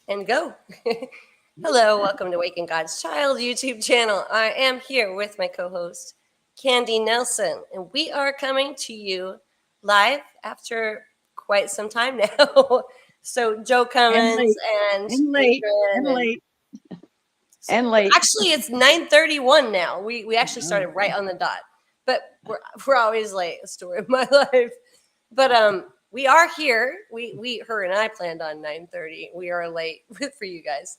and go. Hello, welcome to Waking God's Child YouTube channel. I am here with my co-host, Candy Nelson, and we are coming to you live after quite some time now. So Joe And Cummins late, and and late, Adrian and late, so and late. actually it's 9:31 now. We actually started right on the dot, but we're always late. A story of my life. But we are here. We her and I planned on 9:30. We are late for you guys.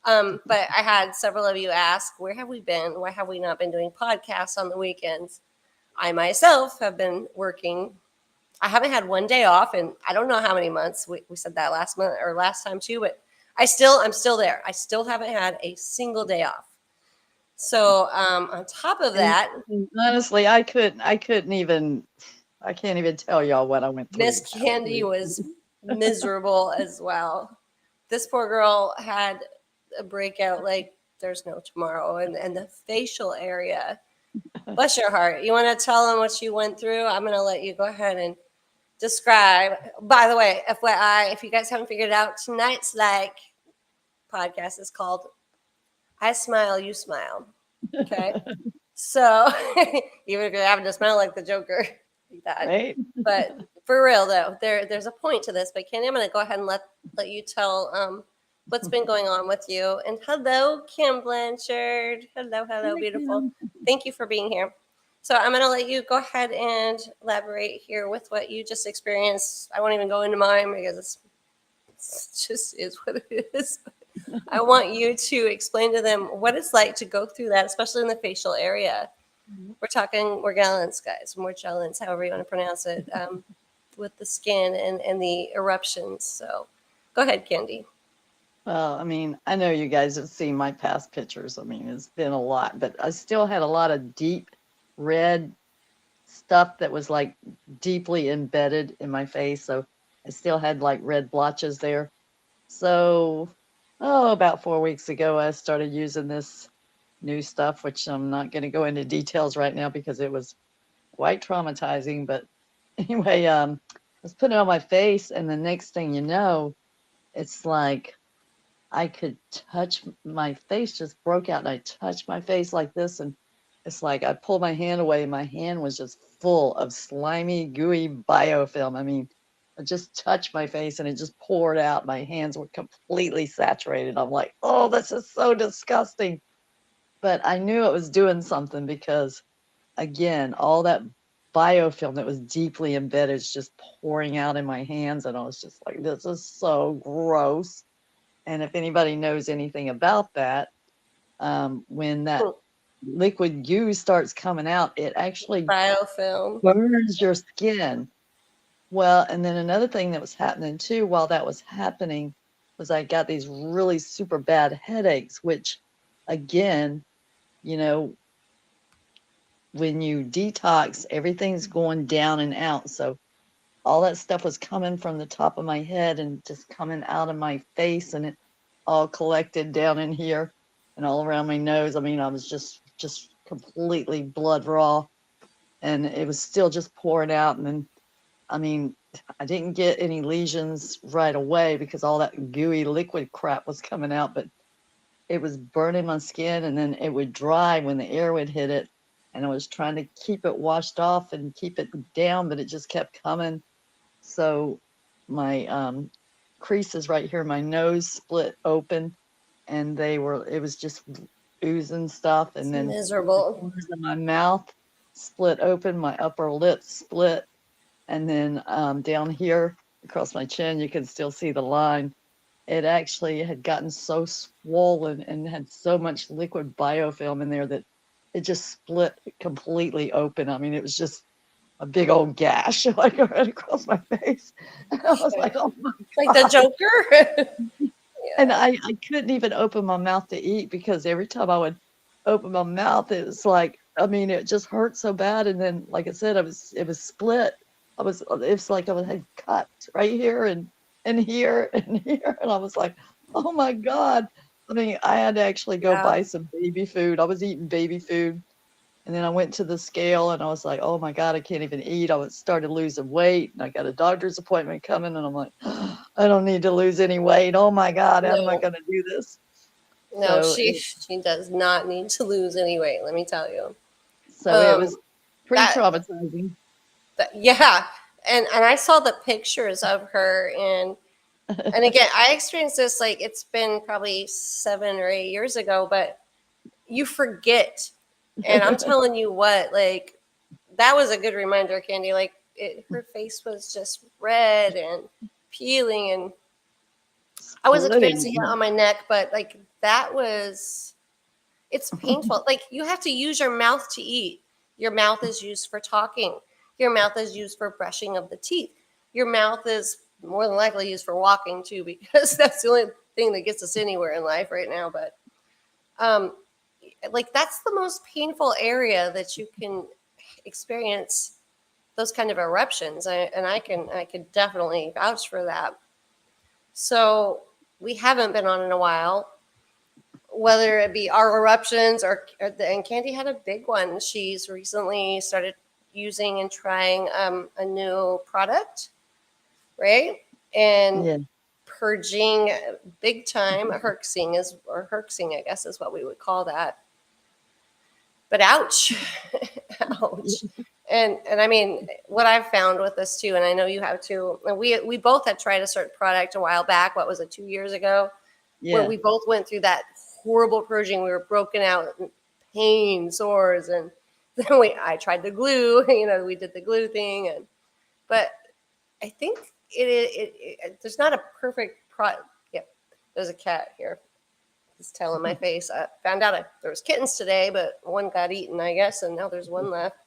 But I had several of you ask, where have we been? Why have we not been doing podcasts on the weekends? I myself have been working. I haven't had one day off in I don't know how many months. We said that last month or last time too, but I'm still there. I still haven't had a single day off. So on top of And, that, and honestly, I can't even tell y'all what I went through Miss this past Candy week. was miserable as well. This poor girl had a breakout like there's no tomorrow, and the facial area. Bless your heart. You want to tell them what you went through? I'm going to let you go ahead and describe. By the way, FYI, if you guys haven't figured it out, tonight's podcast is called I Smile, You Smile. Okay. So even if you're having to smile like the Joker, like that. Right? But for real though, there's a point to this. But Kenny, I'm gonna go ahead and let you tell what's been going on with you. And hello, Kim Blanchard. Hello, Hi, beautiful. Kim. Thank you for being here. So I'm gonna let you go ahead and elaborate here with what you just experienced. I won't even go into mine because it's just is what it is. I want you to explain to them what it's like to go through that, especially in the facial area. We're gallants, guys, Morgellons, however you want to pronounce it, with the skin and the eruptions. So go ahead, Candy. Well, I mean, I know you guys have seen my past pictures. I mean, it's been a lot, but I still had a lot of deep red stuff that was like deeply embedded in my face. So I still had like red blotches there. So, about 4 weeks ago, I started using this new stuff, which I'm not going to go into details right now because it was quite traumatizing. But anyway, I was putting it on my face, and the next thing you know, it's like I could touch my face, just broke out, and I touched my face like this, and it's like I pulled my hand away, and my hand was just full of slimy, gooey biofilm. I mean, I just touched my face and it just poured out. My hands were completely saturated. I'm like, oh, this is so disgusting. But I knew it was doing something because, again, all that biofilm that was deeply embedded is just pouring out in my hands. And I was just like, this is so gross. And if anybody knows anything about that, when that liquid goo starts coming out, it actually Biofilm. burns your skin. Well, and then another thing that was happening too while that was happening was I got these really super bad headaches, which again, you know, when you detox, everything's going down and out. So all that stuff was coming from the top of my head and just coming out of my face, and it all collected down in here and all around my nose. I mean, I was just completely blood raw, and it was still just pouring out. And then, I mean, I didn't get any lesions right away because all that gooey liquid crap was coming out, but it was burning my skin, and then it would dry when the air would hit it. And I was trying to keep it washed off and keep it down, but it just kept coming. So my creases right here, my nose split open, and it was just oozing stuff. It's And then the miserable. corners of my mouth split open, my upper lip split, and then down here across my chin, you can still see the line. It actually had gotten so swollen and had so much liquid biofilm in there that it just split completely open. I mean, it was just a big old gash like right across my face. And I was like, oh my Like the God. Joker. And Yeah. I couldn't even open my mouth to eat because every time I would open my mouth, it was like, I mean, it just hurt so bad. And then, like I said, it was split. It was like I had cut right here and here and here. And I was like, oh my God. I mean, I had to actually go Yeah. buy some baby food. I was eating baby food, And then I went to the scale and I was like, oh my God, I can't even eat. Started losing weight and I got a doctor's appointment coming and I'm like, I don't need to lose any weight. Oh my God, how am I No, going to do this? no, So she does not need to lose any weight. Let me tell you. it Um, was pretty that, traumatizing. yeah, and I saw the pictures of her, and again, I experienced this like it's been probably 7 or 8 years ago, but you forget. And I'm telling you what, like that was a good reminder, Candy. Like her face was just red and peeling, and I was experiencing it Splitting. on my neck, but like that was it's painful. Like you have to use your mouth to eat. Your mouth is used for talking. Your mouth is used for brushing of the teeth. Your mouth is more than likely used for walking too, because that's the only thing that gets us anywhere in life right now. But um, like that's the most painful area that you can experience those kind of eruptions, and I can definitely vouch for that. So we haven't been on in a while, whether it be our eruptions and Candy had a big one. She's recently started using and trying a new product, right? And Yeah. purging big time. Herxing, I guess is what we would call that. But ouch, ouch. And I mean, what I've found with this too, and I know you have too, and we both had tried a certain product a while back. What was it, 2 years ago? Where Yeah. we both went through that horrible purging. We were broken out, in pain, sores, and then I tried the glue. We did the glue thing, but I think there's not a perfect product. Yeah, there's a cat here. It's telling my face. I found out there was kittens today, but one got eaten, I guess, and now there's one left.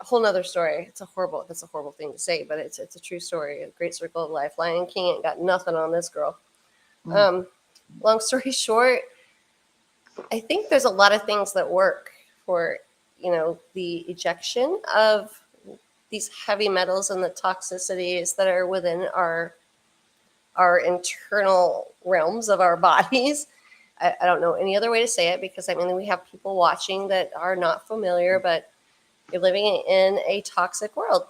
A whole nother story. That's a horrible thing to say, but it's a true story. A great circle of life. Lion King ain't got nothing on this girl. Mm. Um, long story short, I think there's a lot of things that work for the ejection of these heavy metals and the toxicities that are within our internal realms of our bodies. I don't know any other way to say it, because I mean we have people watching that are not familiar, but you're living in a toxic world.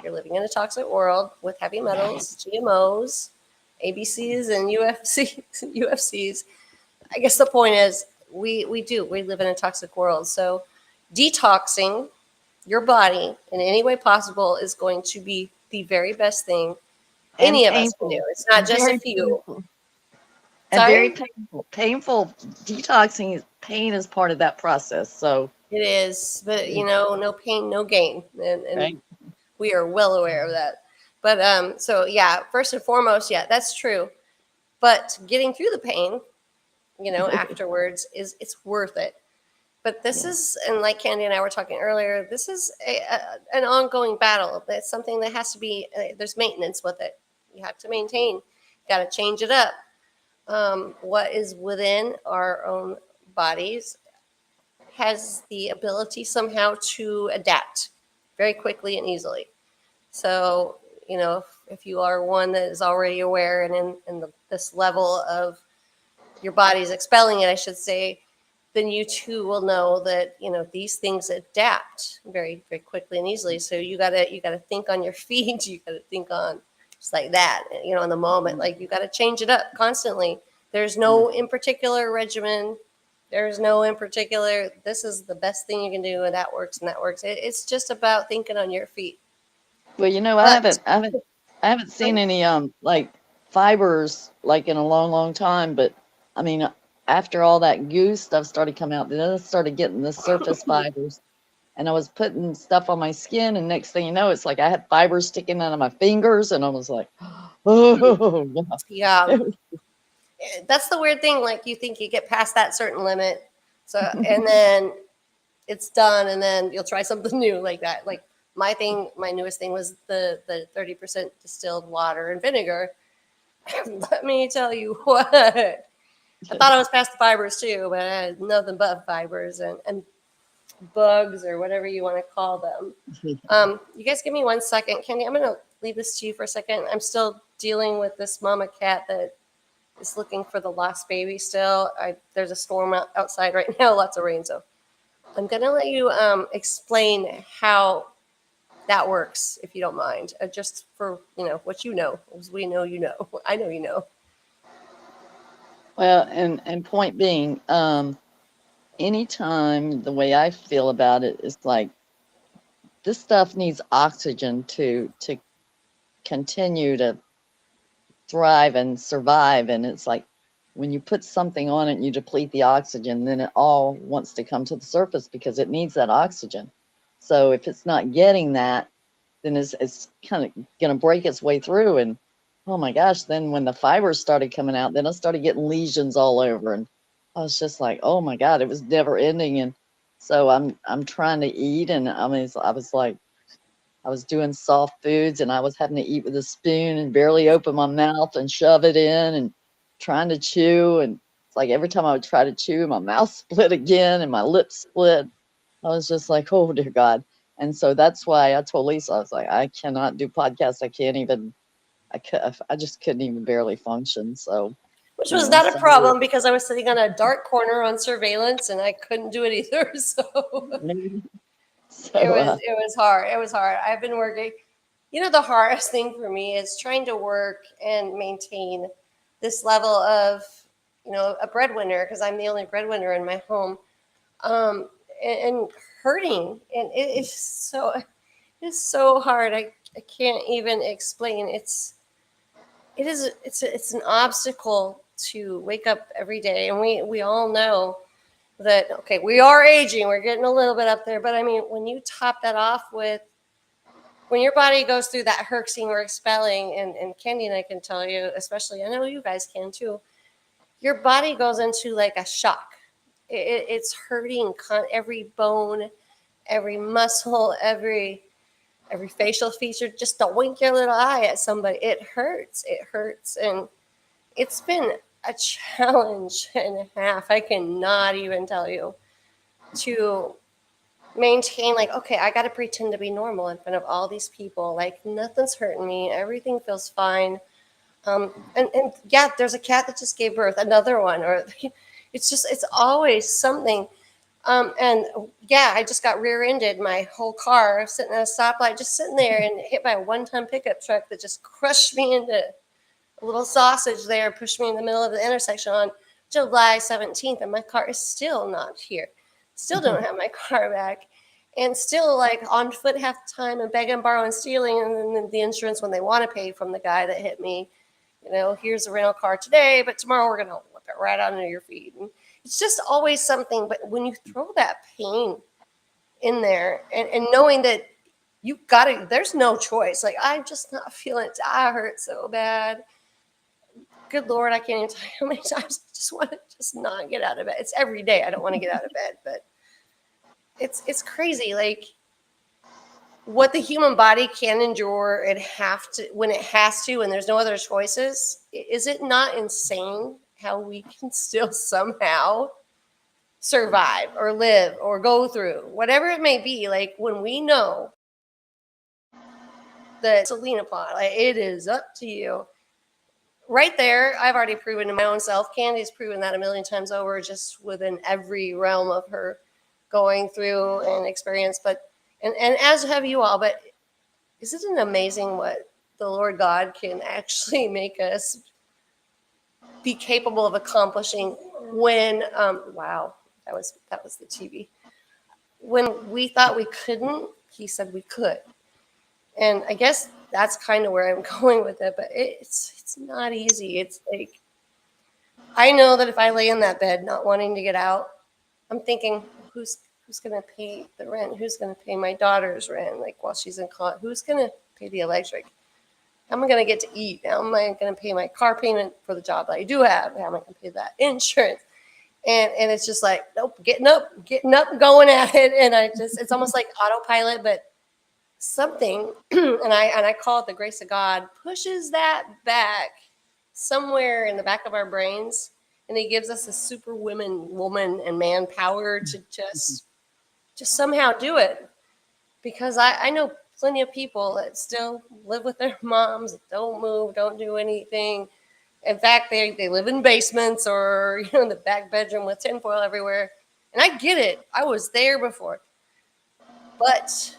You're living in a toxic world with heavy metals, GMOs, ABCs, and UFCs. I guess the point is we live in a toxic world. So detoxing your body in any way possible is going to be the very best thing And any of us can do. painful. It's not just a Very few. painful. And very Sorry? painful. Painful detoxing, pain is part of that process. So, It is, but no pain, no gain. And right. we are well aware of that. But so yeah, first and foremost, yeah, that's true. But getting through the pain, afterwards it's worth it. But this Yeah. is, and like Candy and I were talking earlier, this is an ongoing battle. It's something that has to be, there's maintenance with it. You have to maintain, got to change it up. What is within our own bodies has the ability somehow to adapt very quickly and easily. So, if you are one that is already aware and in this level of your body's expelling it, I should say, then you too will know that these things adapt very very quickly and easily. So you gotta think on your feet. You gotta think on just like that. In the moment, like you gotta change it up constantly. There's Yeah. no in particular regimen. There's no in particular. This is the best thing you can do, and that works, and that works. It's just about thinking on your feet. Well, But I haven't seen any like fibers like in a long, long time. But I mean, after all that goo stuff started coming out, then I started getting the surface fibers, and I was putting stuff on my skin, and next thing you know, it's like I had fibers sticking out of my fingers, and I was like, oh, yeah, yeah. that's the weird thing. Like you think you get past that certain limit, so and then it's done, and then you'll try something new like that. Like my newest thing was the 30% distilled water and vinegar. Let me tell you what, I thought I was past the fibers too, but I had nothing but fibers and bugs or whatever you want to call them. You guys give me 1 second, Candy. I'm gonna leave this to you for a second. I'm still dealing with this mama cat that is looking for the lost baby still. There's a storm outside right now, lots of rain, so I'm going to let you explain how that works, if you don't mind, just for, what you know, as we know, I know, Well, and point being, anytime the way I feel about it is like this stuff needs oxygen to continue to thrive and survive. And it's like when you put something on it and you deplete the oxygen, then it all wants to come to the surface because it needs that oxygen. So if it's not getting that, then it's kind of going to break its way through. And oh my gosh, then when the fibers started coming out, then I started getting lesions all over. And I was just like, oh my God, it was never ending. And so I'm trying to eat. And I mean, I was like, I was doing soft foods and I was having to eat with a spoon and barely open my mouth and shove it in and trying to chew. And it's like every time I would try to chew, my mouth split again and my lips split. I was just like, oh dear God. And so that's why I told Lisa, I was like, I cannot do podcasts. I can't even, I just couldn't even barely function. So, which you was know, not a so, problem because I was sitting on a dark corner on surveillance and I couldn't do it either. So so, it was hard. It was hard. I've been working. The hardest thing for me is trying to work and maintain this level of, a breadwinner because I'm the only breadwinner in my home, um, and hurting. And it's so hard. I can't even explain. It's an obstacle to wake up every day, and we all know that. Okay, we are aging. We're getting a little bit up there, but I mean, when you top that off with when your body goes through that herxing or expelling, and Candy and I can tell you, especially, I know you guys can too, your body goes into like a shock. It's hurting every bone, every muscle, every facial feature. Just to wink your little eye at somebody, it hurts. It hurts, and it's been a challenge and a half. I cannot even tell you to maintain, like, okay, I got to pretend to be normal in front of all these people, like nothing's hurting me, everything feels fine. And yeah, there's a cat that just gave birth, another one, or it's always something. And yeah, I just got rear-ended, my whole car sitting at a stoplight, just sitting there, and hit by a one-ton pickup truck that just crushed me into a little sausage there, pushed me in the middle of the intersection on July 17th, and my car is still not here. Still don't have my car back. And still, like, on foot half the time and begging, borrowing, stealing, and then the insurance when they want to pay from the guy that hit me. Here's a rental car today, but tomorrow we're going to whip it right under your feet. And it's just always something. But when you throw that pain in there, and knowing that you got to, there's no choice. Like, I'm just not feeling it. I hurt so bad. Good Lord, I can't even tell you how many times I just want to just not get out of bed. It's every day I don't want to get out of bed, but it's crazy. Like, what the human body can endure and have to when it has to, and there's no other choices. Is it not insane how we can still somehow survive or live or go through whatever it may be? Like, when we know that Selena Pot, like, it is up to you. Right there, I've already proven to my own self. Candy's proven that a million times over, just within every realm of her going through and experience. But and as have you all. But isn't it amazing what the Lord God can actually make us be capable of accomplishing when wow, that was the TV. When we thought we couldn't, he said we could. And I guess that's kind of where I'm going with it, but it's not easy. It's like, I know that if I lay in that bed not wanting to get out, I'm thinking, who's going to pay the rent? Who's going to pay my daughter's rent? Like, while she's in college, who's going to pay the electric? How am I going to get to eat? How am I going to pay my car payment for the job that I do have? How am I going to pay that insurance? And it's just like, nope, getting up, going at it. And it's almost like autopilot, but something, and I call it the grace of God, pushes that back somewhere in the back of our brains, and he gives us a super woman and man power to just somehow do it. Because I know plenty of people that still live with their moms, don't move, don't do anything. In fact, they live in basements or in the back bedroom with tinfoil everywhere. And I get it. I was there before. But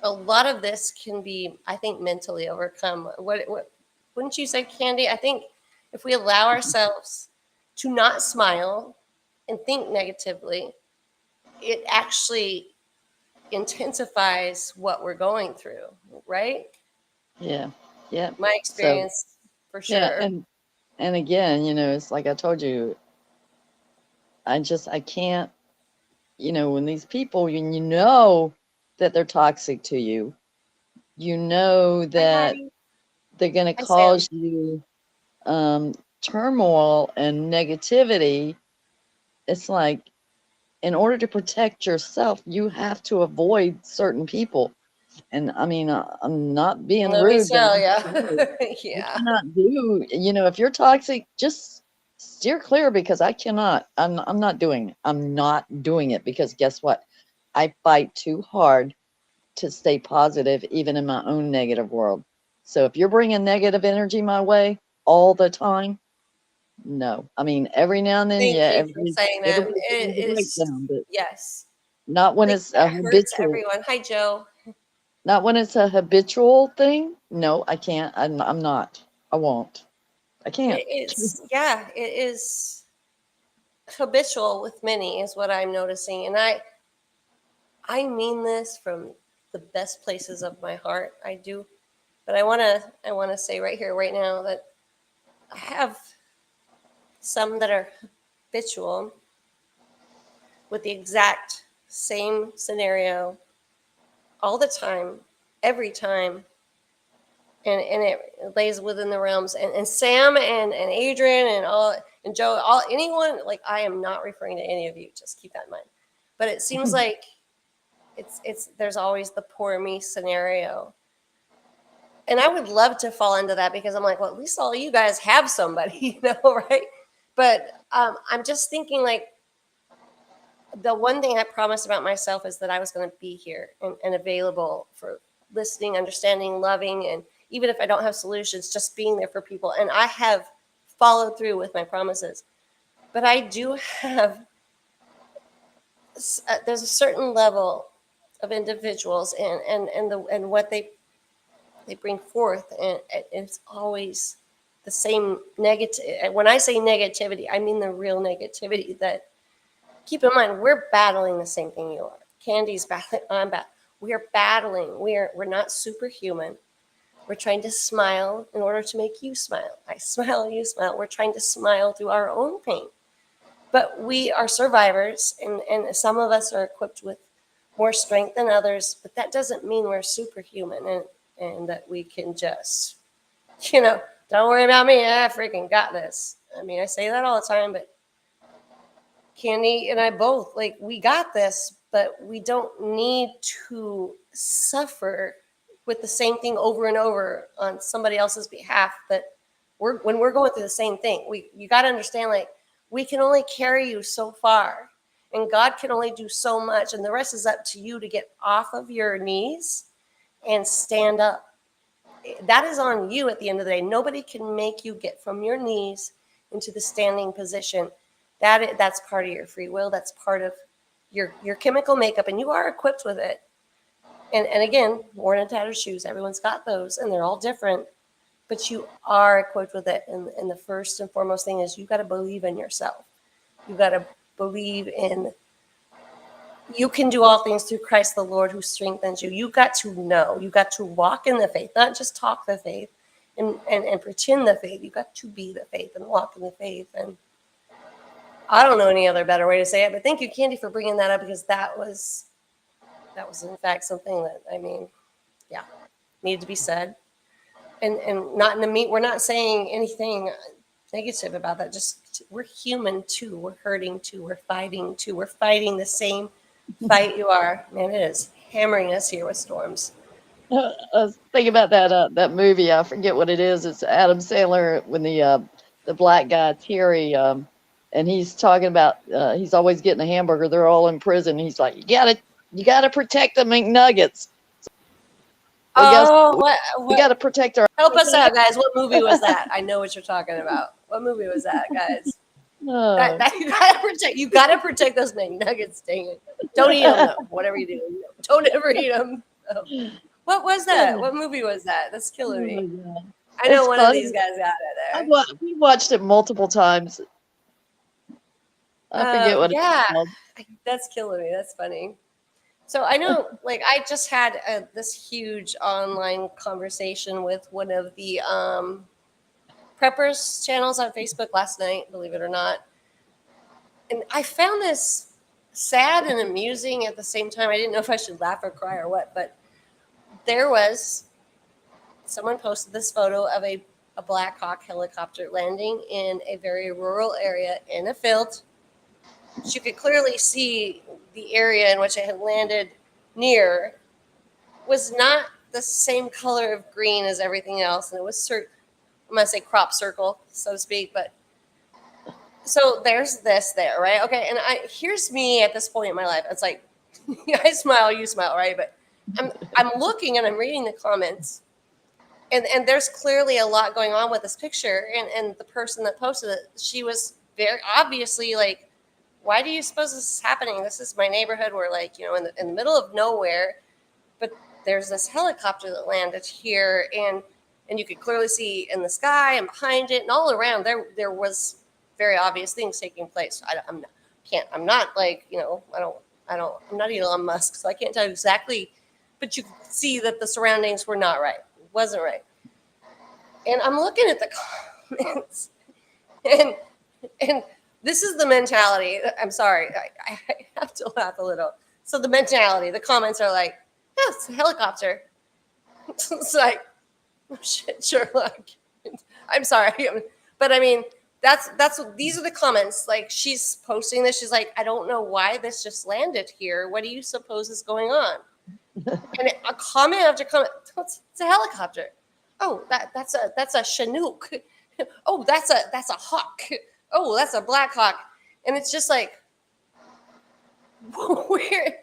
a lot of this can be, I think, mentally overcome. What wouldn't you say, Candy? I think if we allow ourselves to not smile and think negatively, it actually intensifies what we're going through, right? Yeah. Yeah. My So experience for yeah, sure. and again, it's like I told you, I can't, when these people, you know that they're toxic to you, you know Hi, that Hattie. they're going to Hi, Sam. cause you turmoil and negativity. It's like, in order to protect yourself, you have to avoid certain people. And I mean, I'm not being Let me rude, but tell I'm ya. sorry. I Yeah. cannot do, if you're toxic, just steer clear because I cannot. I'm not doing it. I'm not doing it because guess what? I fight too hard to stay positive, even in my own negative world. So if you're bringing negative energy my way all the time, no. I mean, every now and then, Thank yeah, you for saying that. everybody It has a is, breakdown, but yes. not when Like it's a that hurts habitual. everyone. Hi, Joe. Not when it's a habitual thing. No, I can't. I'm not. I won't. I can't. It's, yeah, it is habitual with many, is what I'm noticing. And I mean this from the best places of my heart. I do. But I want to say right here, right now, that I have some that are habitual with the exact same scenario all the time, every time, and it lays within the realms. And Sam and Adrian and all and Joe, all anyone, like, I am not referring to any of you. Just keep that in mind. But it seems like it's there's always the poor me scenario, and I would love to fall into that because I'm like, well, at least all you guys have somebody, right? But I'm just thinking, like, the one thing I promised about myself is that I was going to be here and available for listening, understanding, loving, and even if I don't have solutions, just being there for people. And I have followed through with my promises. But I do have, there's a certain level of individuals and what they bring forth, and it's always the same negative. When I say negativity, I mean the real negativity. That, keep in mind, we're battling the same thing you are. Candy's battling. I'm battling. We are battling. We're not superhuman. We're trying to smile in order to make you smile. I smile, you smile. We're trying to smile through our own pain. But we are survivors, and some of us are equipped with more strength than others. But that doesn't mean we're superhuman and that we can just, don't worry about me. I freaking got this. I mean, I say that all the time, but Candy and I both, like, we got this, but we don't need to suffer with the same thing over and over on somebody else's behalf. That when we're going through the same thing, you got to understand, like, we can only carry you so far, and God can only do so much, and the rest is up to you to get off of your knees and stand up. That is on you at the end of the day. Nobody can make you get from your knees into the standing position. That's part of your free will. That's part of your chemical makeup, and you are equipped with it. And again, worn and tattered shoes. Everyone's got those, and they're all different. But you are equipped with it. And the first and foremost thing is you got to believe in yourself. You got to believe in you can do all things through Christ the Lord who strengthens you. You got to know. You got to walk in the faith, not just talk the faith and pretend the faith. You got to be the faith and walk in the faith. And I don't know any other better way to say it, but thank you, Candy, for bringing that up, because that was in fact something that, I mean, yeah, needed to be said. And not in the meat. We're not saying anything negative about that. Just, we're human too. We're hurting too. We're fighting too. We're fighting the same fight you are. Man, it is hammering us here with storms. I was thinking about that movie. I forget what it is. It's Adam Sandler when the black guy Terry, and he's talking about he's always getting a hamburger. They're all in prison. He's like, you gotta protect the McNuggets. Well, guess Oh, we what? gotta protect our Help us out, guys. What movie was that? I know what you're talking about. What movie was that, guys? No. That you gotta protect those McNuggets. Dang it! Don't eat them though. Whatever you do, don't ever eat them. What was that? What movie was that? That's killing Oh my me. God. I know It's one of funny. these guys got it there. We watched it multiple times. I forget what it's Yeah, called. that's killing me. That's funny. So I know, like, I just had this huge online conversation with one of the preppers channels on Facebook last night, believe it or not. And I found this sad and amusing at the same time. I didn't know if I should laugh or cry or what, but there was someone posted this photo of a Black Hawk helicopter landing in a very rural area in a field. You could clearly see the area in which it had landed near was not the same color of green as everything else, and it was I'm gonna say crop circle, so to speak. But so there's this there, right? Okay, and here's me at this point in my life. It's like I smile, you smile, right? But I'm looking and I'm reading the comments, and there's clearly a lot going on with this picture, and the person that posted it, she was very obviously like, why do you suppose this is happening? This is my neighborhood. We're like, in the middle of nowhere, but there's this helicopter that landed here, and you could clearly see in the sky and behind it and all around there was very obvious things taking place. I'm not like, I'm not Elon Musk, so I can't tell you exactly, but you could see that the surroundings were not right. It wasn't right. And I'm looking at the comments, and and this is the mentality. I'm sorry, I have to laugh a little. So the mentality, the comments are like, yeah, it's a helicopter. It's like, oh shit, Sherlock. I'm sorry, but I mean, these are the comments. Like, she's posting this. She's like, I don't know why this just landed here. What do you suppose is going on? And a comment after comment, it's a helicopter. Oh, that's a Chinook. Oh, that's a hawk. Oh, that's a Black Hawk. And it's just like, where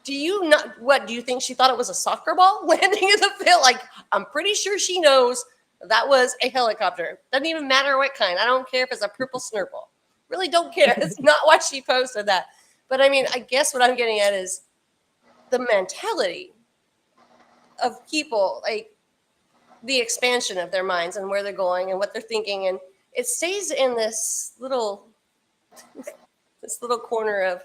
do you think she thought it was a soccer ball landing in the field? Like, I'm pretty sure she knows that was a helicopter. Doesn't even matter what kind. I don't care if it's a purple snurple. Really don't care. It's not why she posted that. But I mean, I guess what I'm getting at is the mentality of people, like the expansion of their minds and where they're going and what they're thinking. And it stays in this little corner of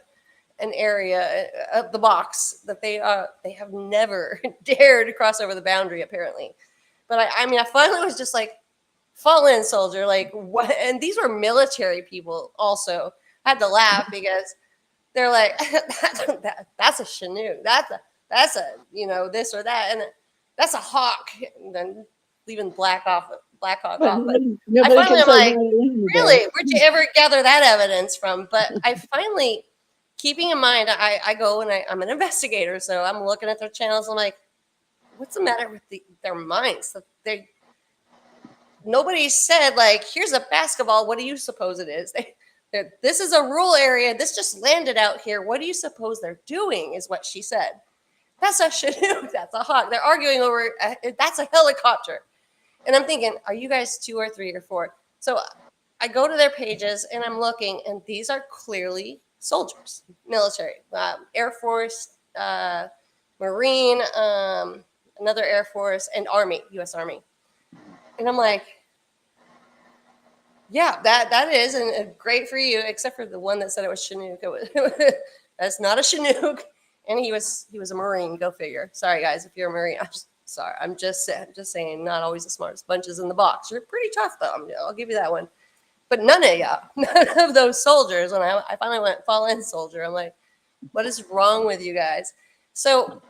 an area of the box that they have never dared to cross over the boundary, apparently. But I mean, I finally was just like, fall in, soldier. Like, what? And these were military people also. I had to laugh because they're like, that's a Chinook. That's a this or that, and that's a hawk. And then leaving Black Hawk off. But I Nobody finally can am say like, no really, there. where'd you ever gather that evidence from? But I finally, keeping in mind, I go and I'm an investigator, so I'm looking at their channels. I'm like, what's the matter with their minds? That nobody said, like, here's a basketball. What do you suppose it is? This is a rural area. This just landed out here. What do you suppose they're doing? Is what she said. That's a Chinook. That's a hawk. They're arguing over that's a helicopter. And I'm thinking, are you guys 2 or 3 or 4? So I go to their pages and I'm looking, and these are clearly soldiers, military, Air Force, Marine, another Air Force, and Army, U.S. Army. And I'm like, yeah, that is, and great for you, except for the one that said it was Chinook. That's not a Chinook, and he was a Marine. Go figure. Sorry, guys, if you're a Marine. I'm sorry. I'm just saying, not always the smartest bunches in the box. You're pretty tough, though. I'll give you that one. But none of those soldiers. When I finally went fall in, soldier, I'm like, what is wrong with you guys? So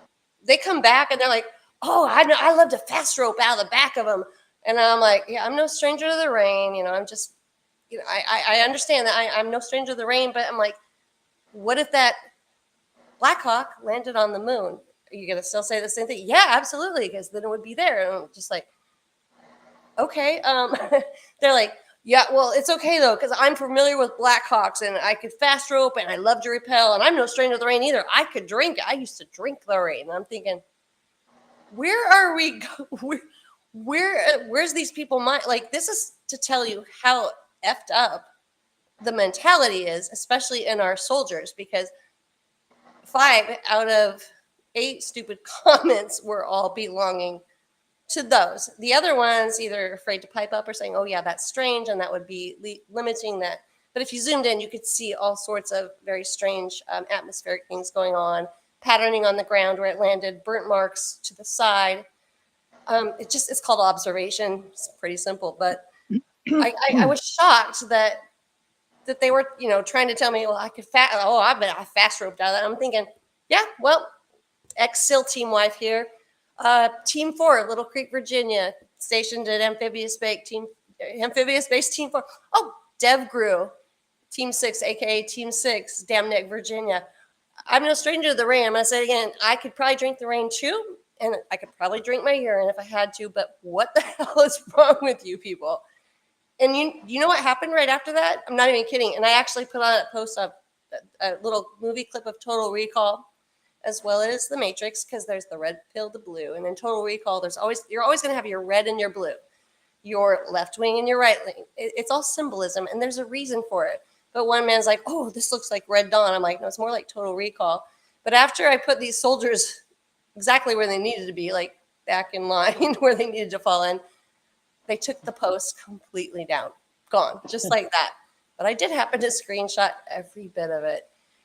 they come back and they're like, oh, I love to fast rope out of the back of them. And I'm like, yeah, I'm no stranger to the rain. I'm just, I understand that I'm no stranger to the rain, but I'm like, what if that Black Hawk landed on the moon? Are you going to still say the same thing? Yeah, absolutely, because then it would be there. And I'm just like, okay. They're like, yeah, well, it's okay, though, because I'm familiar with Black Hawks, and I could fast rope, and I love to rappel, and I'm no stranger to the rain either. I could drink. I used to drink the rain. And I'm thinking, where are we where's these people mind? Like, this is to tell you how effed up the mentality is, especially in our soldiers, because 5 out of 8 stupid comments were all belonging to those. The other ones either afraid to pipe up or saying, oh, yeah, that's strange, and that would be limiting that. But if you zoomed in, you could see all sorts of very strange atmospheric things going on, patterning on the ground where it landed, burnt marks to the side. It's called observation. It's pretty simple, but I was shocked that they were, trying to tell me, well, I could I fast roped out of that. I'm thinking, yeah, well, ex-SEAL team wife here. Team 4, Little Creek, Virginia, stationed at Amphibious Base Team 4. Oh, Dev Grew, Team 6, aka Team 6, Dam Neck, Virginia. I'm no stranger to the rain. I'm gonna say it again. I could probably drink the rain too, and I could probably drink my urine if I had to. But what the hell is wrong with you people? And you know what happened right after that? I'm not even kidding. And I actually put on a post of a little movie clip of Total Recall, as well as The Matrix, because there's the red pill, the blue, and in Total Recall, you're always going to have your red and your blue, your left wing and your right wing. It's all symbolism, and there's a reason for it. But one man's like, oh, this looks like Red Dawn. I'm like, no, it's more like Total Recall. But after I put these soldiers exactly where they needed to be, like back in line where they needed to fall in, they took the post completely down, gone, just like that. But I did happen to screenshot every bit of it.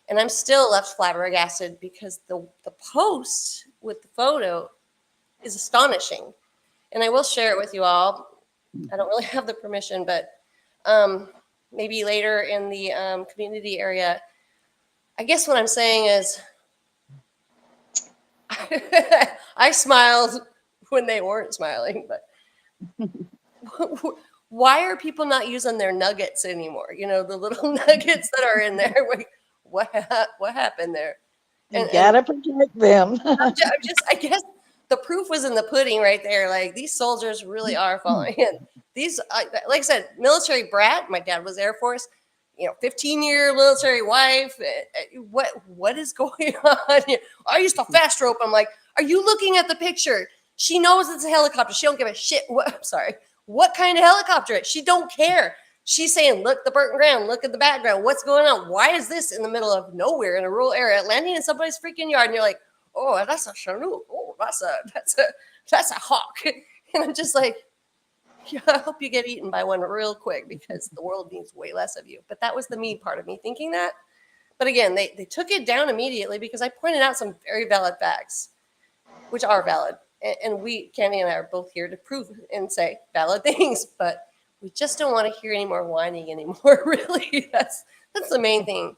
And I'm still left flabbergasted because the post with the photo is astonishing. And I will share it with you all. I don't really have the permission, but maybe later in the community area. I guess what I'm saying is I smiled when they weren't smiling, but why are people not using their nuggets anymore? The little nuggets that are in there. What happened there? You gotta protect them. I guess the proof was in the pudding right there. Like, these soldiers really are falling in. These, like I said, military brat. My dad was Air Force. 15-year military wife. What is going on here? I used to fast rope. I'm like, are you looking at the picture? She knows it's a helicopter. She don't give a shit. I'm sorry. What kind of helicopter it? She don't care. She's saying, look, the burnt ground, look at the background. What's going on? Why is this in the middle of nowhere in a rural area, landing in somebody's freaking yard? And you're like, oh, that's a Chinook. Oh, that's a hawk. And I'm just like, yeah, I hope you get eaten by one real quick, because the world needs way less of you. But that was the me part of me thinking that. But again, they took it down immediately because I pointed out some very valid facts, which are valid. And Candy and I are both here to prove and say valid things, but we just don't want to hear any more whining anymore, really. That's the main thing.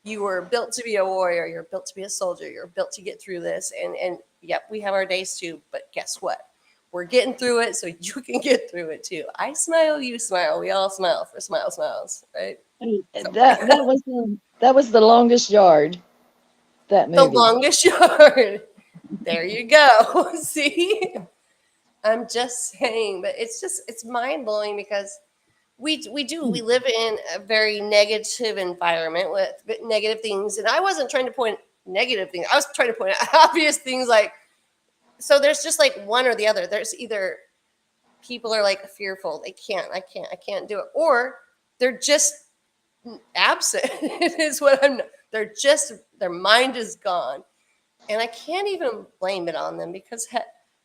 You were built to be a warrior. You're built to be a soldier. You're built to get through this. And yep, we have our days too, but guess what? We're getting through it so you can get through it too. I smile, you smile. We all smile for Smiles, right? So. That was the longest yard. That movie. The longest yard. There you go. See? I'm just saying, but it's mind blowing because we live in a very negative environment with negative things. And I wasn't trying to point negative things. I was trying to point out obvious things, like, so there's just like one or the other. There's either people are like fearful. I can't do it. Or they're just absent is what their mind is gone. And I can't even blame it on them because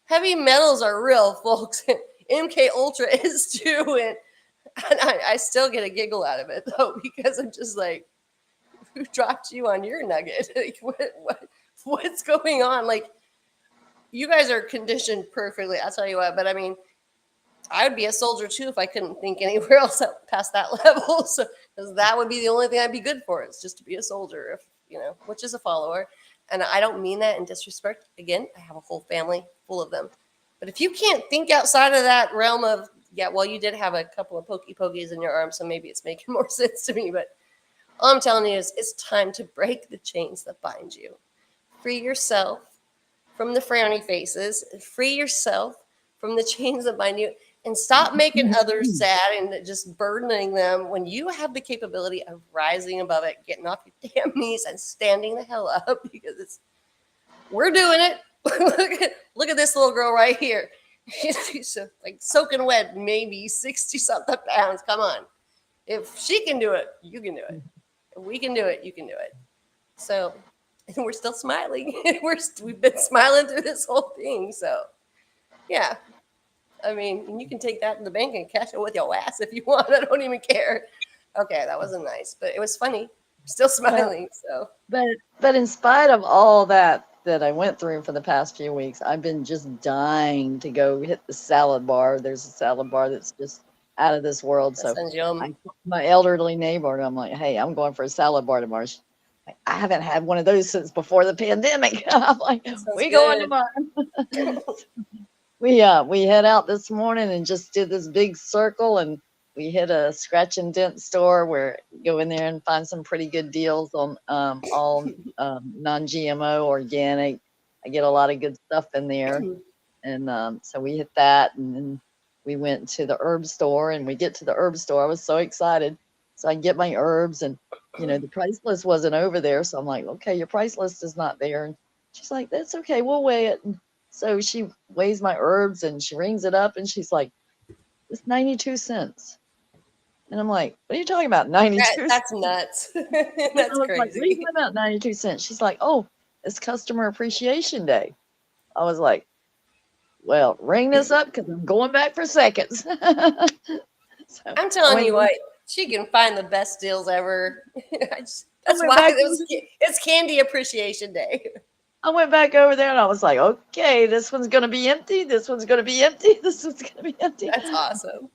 heavy metals are real, folks. MK Ultra is too, and I still get a giggle out of it though, because I'm just like, who dropped you on your nugget? Like, what's going on? Like, you guys are conditioned perfectly. I'll tell you what. But I mean, I would be a soldier too if I couldn't think anywhere else up past that level. So, because that would be the only thing I'd be good for, is just to be a soldier, which is a follower. And I don't mean that in disrespect. Again, I have a whole family full of them. But if you can't think outside of that realm of, yeah, well, you did have a couple of pokies in your arm, so maybe it's making more sense to me. But all I'm telling you is it's time to break the chains that bind you. Free yourself from the frowny faces. Free yourself from the chains that bind you. And stop making others sad and just burdening them when you have the capability of rising above it, getting off your damn knees and standing the hell up, because we're doing it. look at this little girl right here. She's like soaking wet, maybe 60-something pounds. Come on. If she can do it, you can do it. If we can do it, you can do it. So, and we're still smiling. We've been smiling through this whole thing. So, yeah. I mean, you can take that to the bank and cash it with your ass if you want. I don't even care. Okay, that wasn't nice, but it was funny. Still Well, smiling. So, but in spite of all that I went through for the past few weeks, I've been just dying to go hit the salad bar. There's a salad bar that's just out of this world. that So sounds yum. I my elderly neighbor, and I'm like, hey, I'm going for a salad bar tomorrow. Like, I haven't had one of those since before the pandemic. I'm like, That sounds we going good. tomorrow. We head out this morning and just did this big circle, and we hit a scratch and dent store where go in there and find some pretty good deals on all non-GMO organic. I get a lot of good stuff in there, and so we hit that, and then we went to the herb store, and we get to the herb store. I was so excited, so I get my herbs, and the price list wasn't over there, so I'm like, okay, your price list is not there, and she's like, that's okay, we'll weigh it. And so she weighs my herbs and she rings it up and she's like, it's 92 cents. And I'm like, what are you talking about? 92 That's nuts. I That's was like, what are you crazy. talking about 92 cents? She's like, oh, it's Customer Appreciation Day. I was like, well, ring this up because I'm going back for seconds. So I'm I telling went, you what, she can find the best deals ever. I That's went why back it's Candy Appreciation Day. I went back over there and I was like, okay, this one's gonna be empty. This one's gonna be empty. This one's gonna be empty. That's awesome.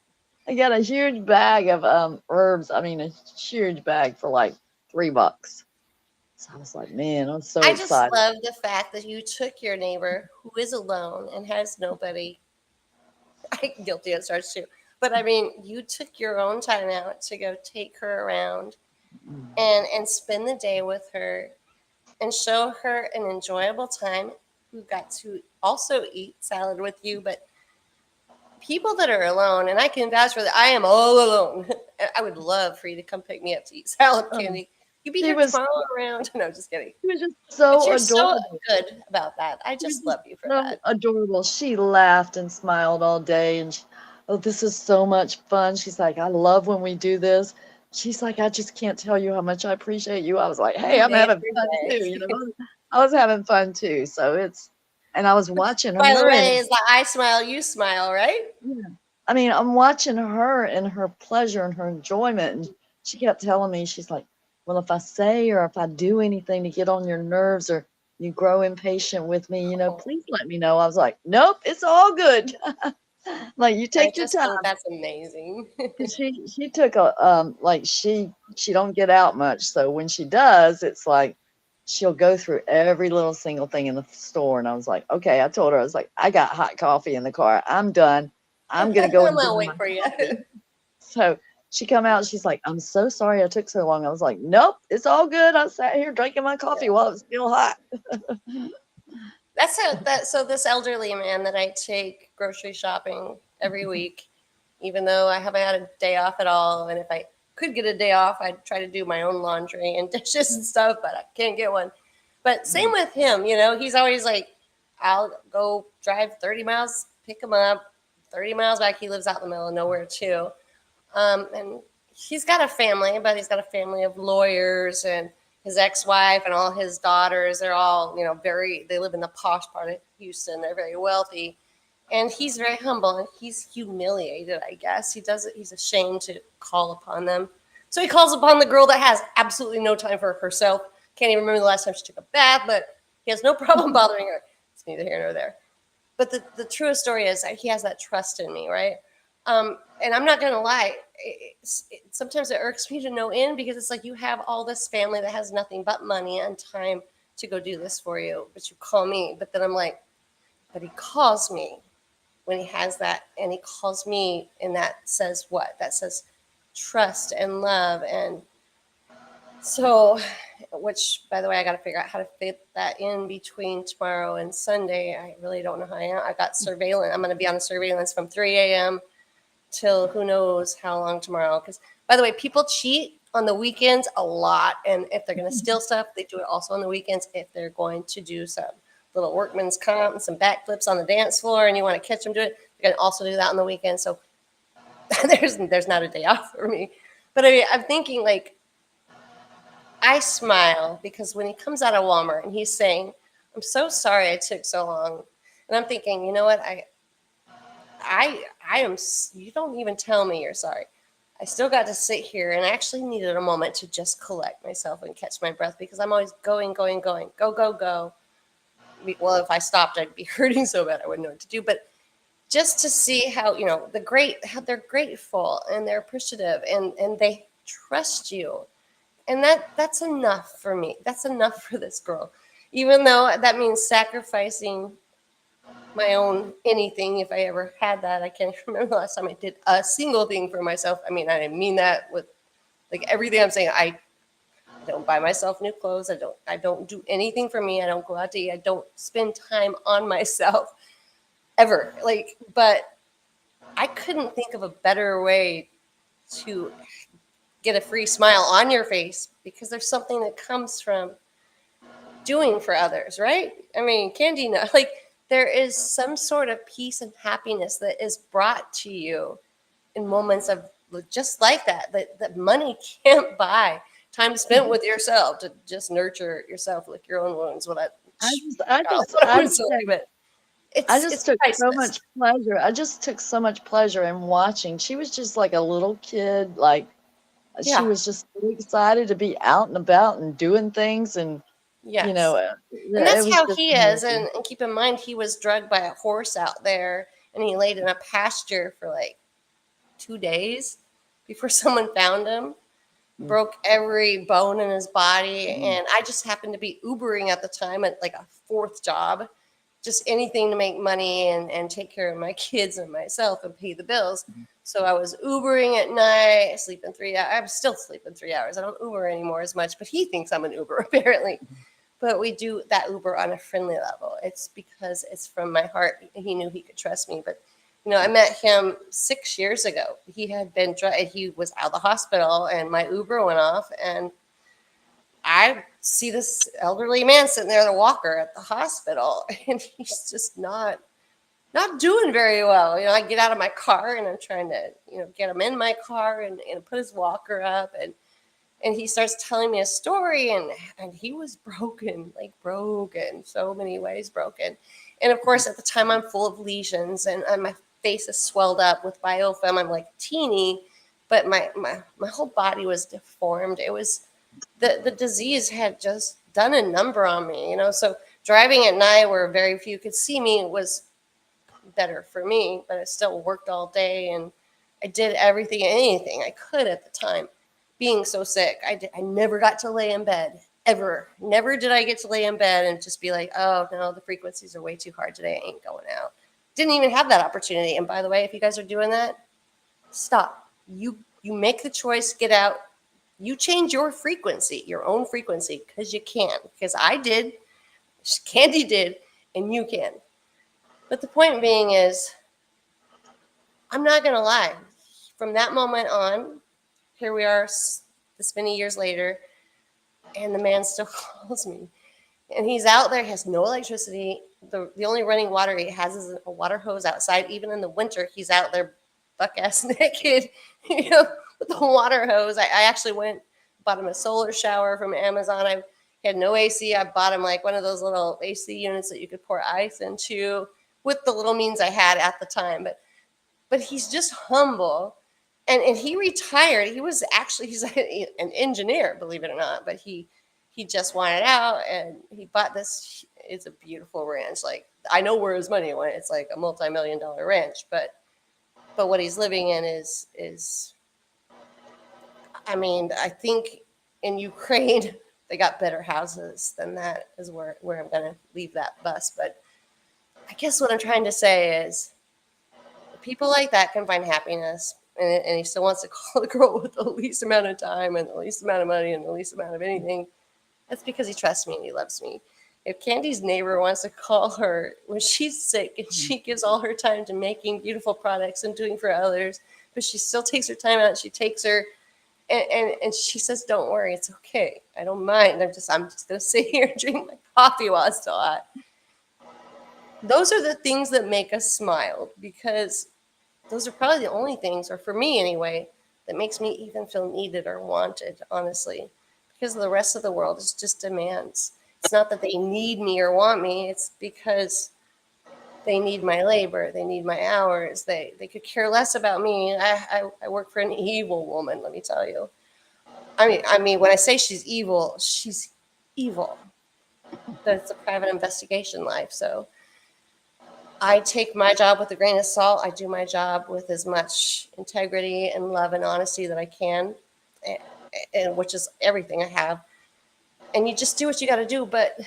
I got a huge bag of herbs. I mean, a huge bag for like $3. So I was like, man, I'm so I just excited. love the fact that you took your neighbor who is alone and has nobody. I'm guilty as charged too. But I mean, you took your own time out to go take her around and spend the day with her and show her an enjoyable time. Who got to also eat salad with you, but people that are alone, and I can vouch for that. I am all alone. I would love for you to come pick me up to eat salad, Um, Candy. You be she here was tomorrow around? No, just kidding. she was just But so you're so adorable. good about that. I She was just just love you for so that. adorable. She laughed and smiled all day, and oh, this is so much fun. She's like, I love when we do this. She's like, I just can't tell you how much I appreciate you. I was like, hey, You I'm made having fun her too. day. I was having fun too. So and I was Which, watching by the her, and way, is the I smile, you smile, right? yeah. I mean, I'm watching her and her pleasure and her enjoyment. And she kept telling me, she's like, well, if I say or if I do anything to get on your nerves or you grow impatient with me, Oh, please let me know. I was like, nope, it's all good. Like, you I take your just time. think that's amazing. And she took like she don't get out much. So when she does, it's like she'll go through every little single thing in the store. And I was like, okay, I told her, I was like, I got hot coffee in the car. I'm done. I'm gonna go I'm enjoy gonna my wait for you. coffee. So she come out, she's like, I'm so sorry I took so long. I was like, nope, it's all good. I sat here drinking my coffee while it was still hot. So this elderly man that I take grocery shopping every week, even though I haven't had a day off at all, and if I could get a day off, I'd try to do my own laundry and dishes and stuff, but I can't get one. But same with him, he's always like, I'll go drive 30 miles, pick him up, 30 miles back. He lives out in the middle of nowhere too. And he's got a family, but he's got a family of lawyers and his ex-wife and all his daughters. They're all, they live in the posh part of Houston. They're very wealthy. And he's very humble and he's humiliated, I guess. He's ashamed to call upon them. So he calls upon the girl that has absolutely no time for herself. Can't even remember the last time she took a bath, but he has no problem bothering her. It's neither here nor there. But the truest story is that he has that trust in me, right? And I'm not going to lie. Sometimes it irks me to no end because it's like you have all this family that has nothing but money and time to go do this for you, but you call me. But then I'm like, but he calls me when he has that, and he calls me, and that says what? That says trust and love. And so, which, by the way, I got to figure out how to fit that in between tomorrow and Sunday. I really don't know how I am. I got surveillance. I'm going to be on surveillance from 3 a.m. till who knows how long tomorrow. Because, by the way, people cheat on the weekends a lot. And if they're going to steal stuff, they do it also on the weekends if they're going to do some little workman's comp and some backflips on the dance floor and you want to catch them do it, they're going to also do that on the weekend. So there's not a day off for me. But I mean, I'm thinking like I smile because when he comes out of Walmart and he's saying, "I'm so sorry I took so long," and I'm thinking, you know what, I am. You don't even tell me you're sorry. I still got to sit here and I actually needed a moment to just collect myself and catch my breath because I'm always going, going, going, go, go, go. Well, if I stopped, I'd be hurting so bad I wouldn't know what to do. But just to see how how they're grateful and they're appreciative and they trust you, and that's enough for me. That's enough for this girl, even though that means sacrificing my own anything if I ever had that. I can't remember the last time I did a single thing for myself. I mean, I mean that with like everything I'm saying. I don't buy myself new clothes. I don't do anything for me. I don't go out to eat. I don't spend time on myself ever. Like, but I couldn't think of a better way to get a free smile on your face because there's something that comes from doing for others, right? I mean, Candy, like there is some sort of peace and happiness that is brought to you in moments of just like that money can't buy. Time spent with yourself to just nurture yourself, lick your own wounds. Well, that I would say, but I it's just took so priceless. much pleasure. I just took so much pleasure in watching. She was just like a little kid, like she Yeah. was just so excited to be out and about and doing things, and Yes. And it that's was how just he is. amazing. And keep in mind, he was drugged by a horse out there and he laid in a pasture for like 2 days before someone found him, Mm, broke every bone in his body. mm, And I just happened to be Ubering at the time at like a fourth job, just anything to make money and take care of my kids and myself and pay the bills. So I was Ubering at night, sleeping 3 hours. I'm still sleeping 3 hours. I don't Uber anymore as much, but he thinks I'm an Uber apparently. But we do that Uber on a friendly level. It's because it's from my heart. He knew he could trust me. But I met him 6 years ago. He had been he was out of the hospital, and my Uber went off, and I see this elderly man sitting there in a walker at the hospital, and he's just not doing very well. I get out of my car and I'm trying to get him in my car and put his walker up, and he starts telling me a story, and he was broken, like broken, so many ways broken. And of course at the time I'm full of lesions, and my face is swelled up with biofilm. I'm like teeny, but my whole body was deformed. It was the disease had just done a number on me, so driving at night where very few could see me was better for me, but I still worked all day and I did everything and anything I could at the time. Being so sick, I never got to lay in bed ever. Never did I get to lay in bed and just be like, oh no, the frequencies are way too hard today. I ain't going out. Didn't even have that opportunity. And by the way, if you guys are doing that, stop. You make the choice, get out. You change your frequency, your own frequency, because you can. Because I did, Candy did, and you can. But the point being is, I'm not going to lie. From that moment on, here we are this many years later, and the man still calls me. And he's out there, he has no electricity. The only running water he has is a water hose outside. Even in the winter, he's out there buck ass naked, with the water hose. I actually bought him a solar shower from Amazon. I had no AC. I bought him like one of those little AC units that you could pour ice into with the little means I had at the time. But he's just humble. And he retired. He's an engineer, believe it or not, but he just wanted out and he bought this. It's a beautiful ranch. Like, I know where his money went. It's like a multi-million-dollar ranch, but what he's living in is I mean, I think in Ukraine they got better houses than that is where I'm gonna leave that bus. But I guess what I'm trying to say is people like that can find happiness, and he still wants to call the girl with the least amount of time and the least amount of money and the least amount of anything. That's because he trusts me and he loves me. If Candy's neighbor wants to call her when she's sick and she gives all her time to making beautiful products and doing for others, but she still takes her time out, she takes her and she says, "Don't worry, it's okay. I don't mind. I'm just gonna sit here and drink my coffee while it's still hot." Those are the things that make us smile because those are probably the only things, or for me anyway, that makes me even feel needed or wanted, honestly, because the rest of the world is just demands. It's not that they need me or want me, it's because they need my labor, they need my hours, they could care less about me. I work for an evil woman, let me tell you. I mean, when I say she's evil. That's a private investigation life. So I take my job with a grain of salt. I do my job with as much integrity and love and honesty that I can, and which is everything I have. And you just do what you got to do. But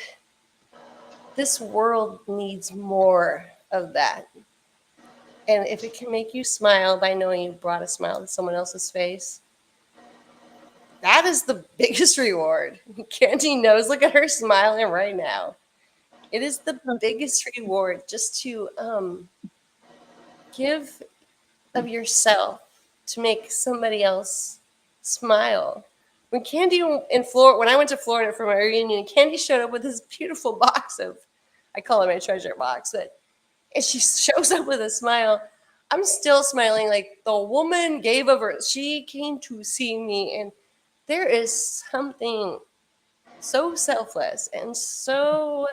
this world needs more of that. And if it can make you smile by knowing you brought a smile to someone else's face, that is the biggest reward. Candy knows. Look at her smiling right now. It is the biggest reward just to give of yourself to make somebody else smile. When Candy in Florida, when I went to Florida for my reunion, Candy showed up with this beautiful box of, I call it my treasure box, but and she shows up with a smile. I'm still smiling like the woman gave of her. She came to see me, and there is something so selfless and so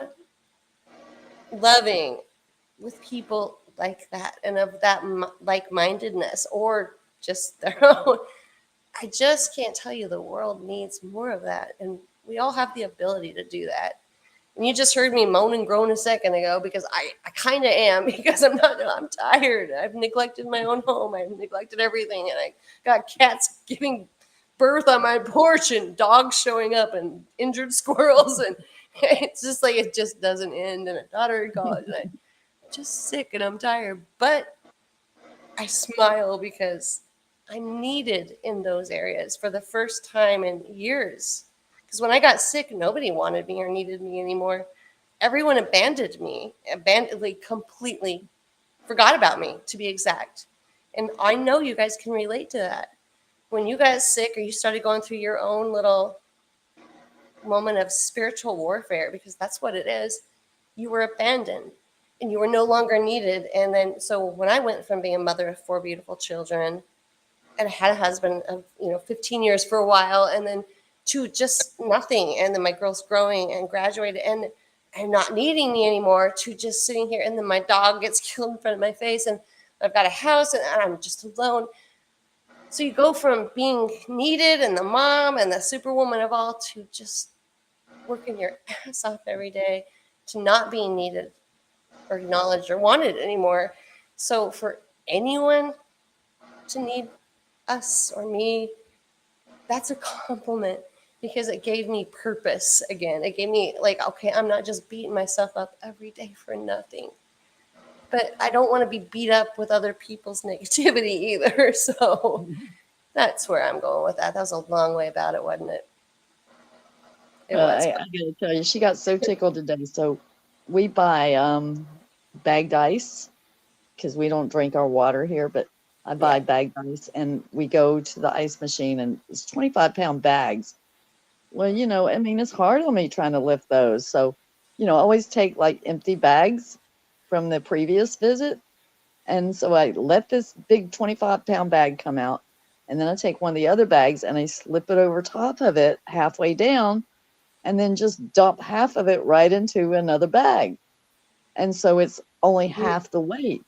loving with people like that and of that like-mindedness or just their own. I just can't tell you, the world needs more of that, and we all have the ability to do that. And you just heard me moan and groan a second ago because I kind of am, because I'm tired. I've neglected my own home. I've neglected everything, and I got cats giving birth on my porch and dogs showing up and injured squirrels, and it's just like it just doesn't end. And a daughter in college, and I'm just sick and I'm tired, but I smile because I'm needed in those areas for the first time in years. Because when I got sick, nobody wanted me or needed me anymore. Everyone abandoned me, abandonedly, completely forgot about me, to be exact. And I know you guys can relate to that. When you got sick or you started going through your own little moment of spiritual warfare, because that's what it is, you were abandoned and you were no longer needed. And then, so when I went from being a mother of 4 beautiful children and I had a husband of 15 years for a while, and then to just nothing, and then my girl's growing and graduated and not needing me anymore, to just sitting here, and then my dog gets killed in front of my face, and I've got a house and I'm just alone. So you go from being needed and the mom and the superwoman of all to just working your ass off every day, to not being needed or acknowledged or wanted anymore. So for anyone to need us or me, that's a compliment, because it gave me purpose again. It gave me like, okay, I'm not just beating myself up every day for nothing. But I don't want to be beat up with other people's negativity either. So that's where I'm going with that. That was a long way about it, wasn't it? It was. I gotta tell you, she got so tickled today. So we buy bagged ice because we don't drink our water here, but I buy bagged ice, and we go to the ice machine, and it's 25-pound bags. Well, I mean, it's hard on me trying to lift those. So, I always take like empty bags from the previous visit. And so I let this big 25-pound bag come out. And then I take one of the other bags and I slip it over top of it halfway down, and then just dump half of it right into another bag. And so it's only half the weight.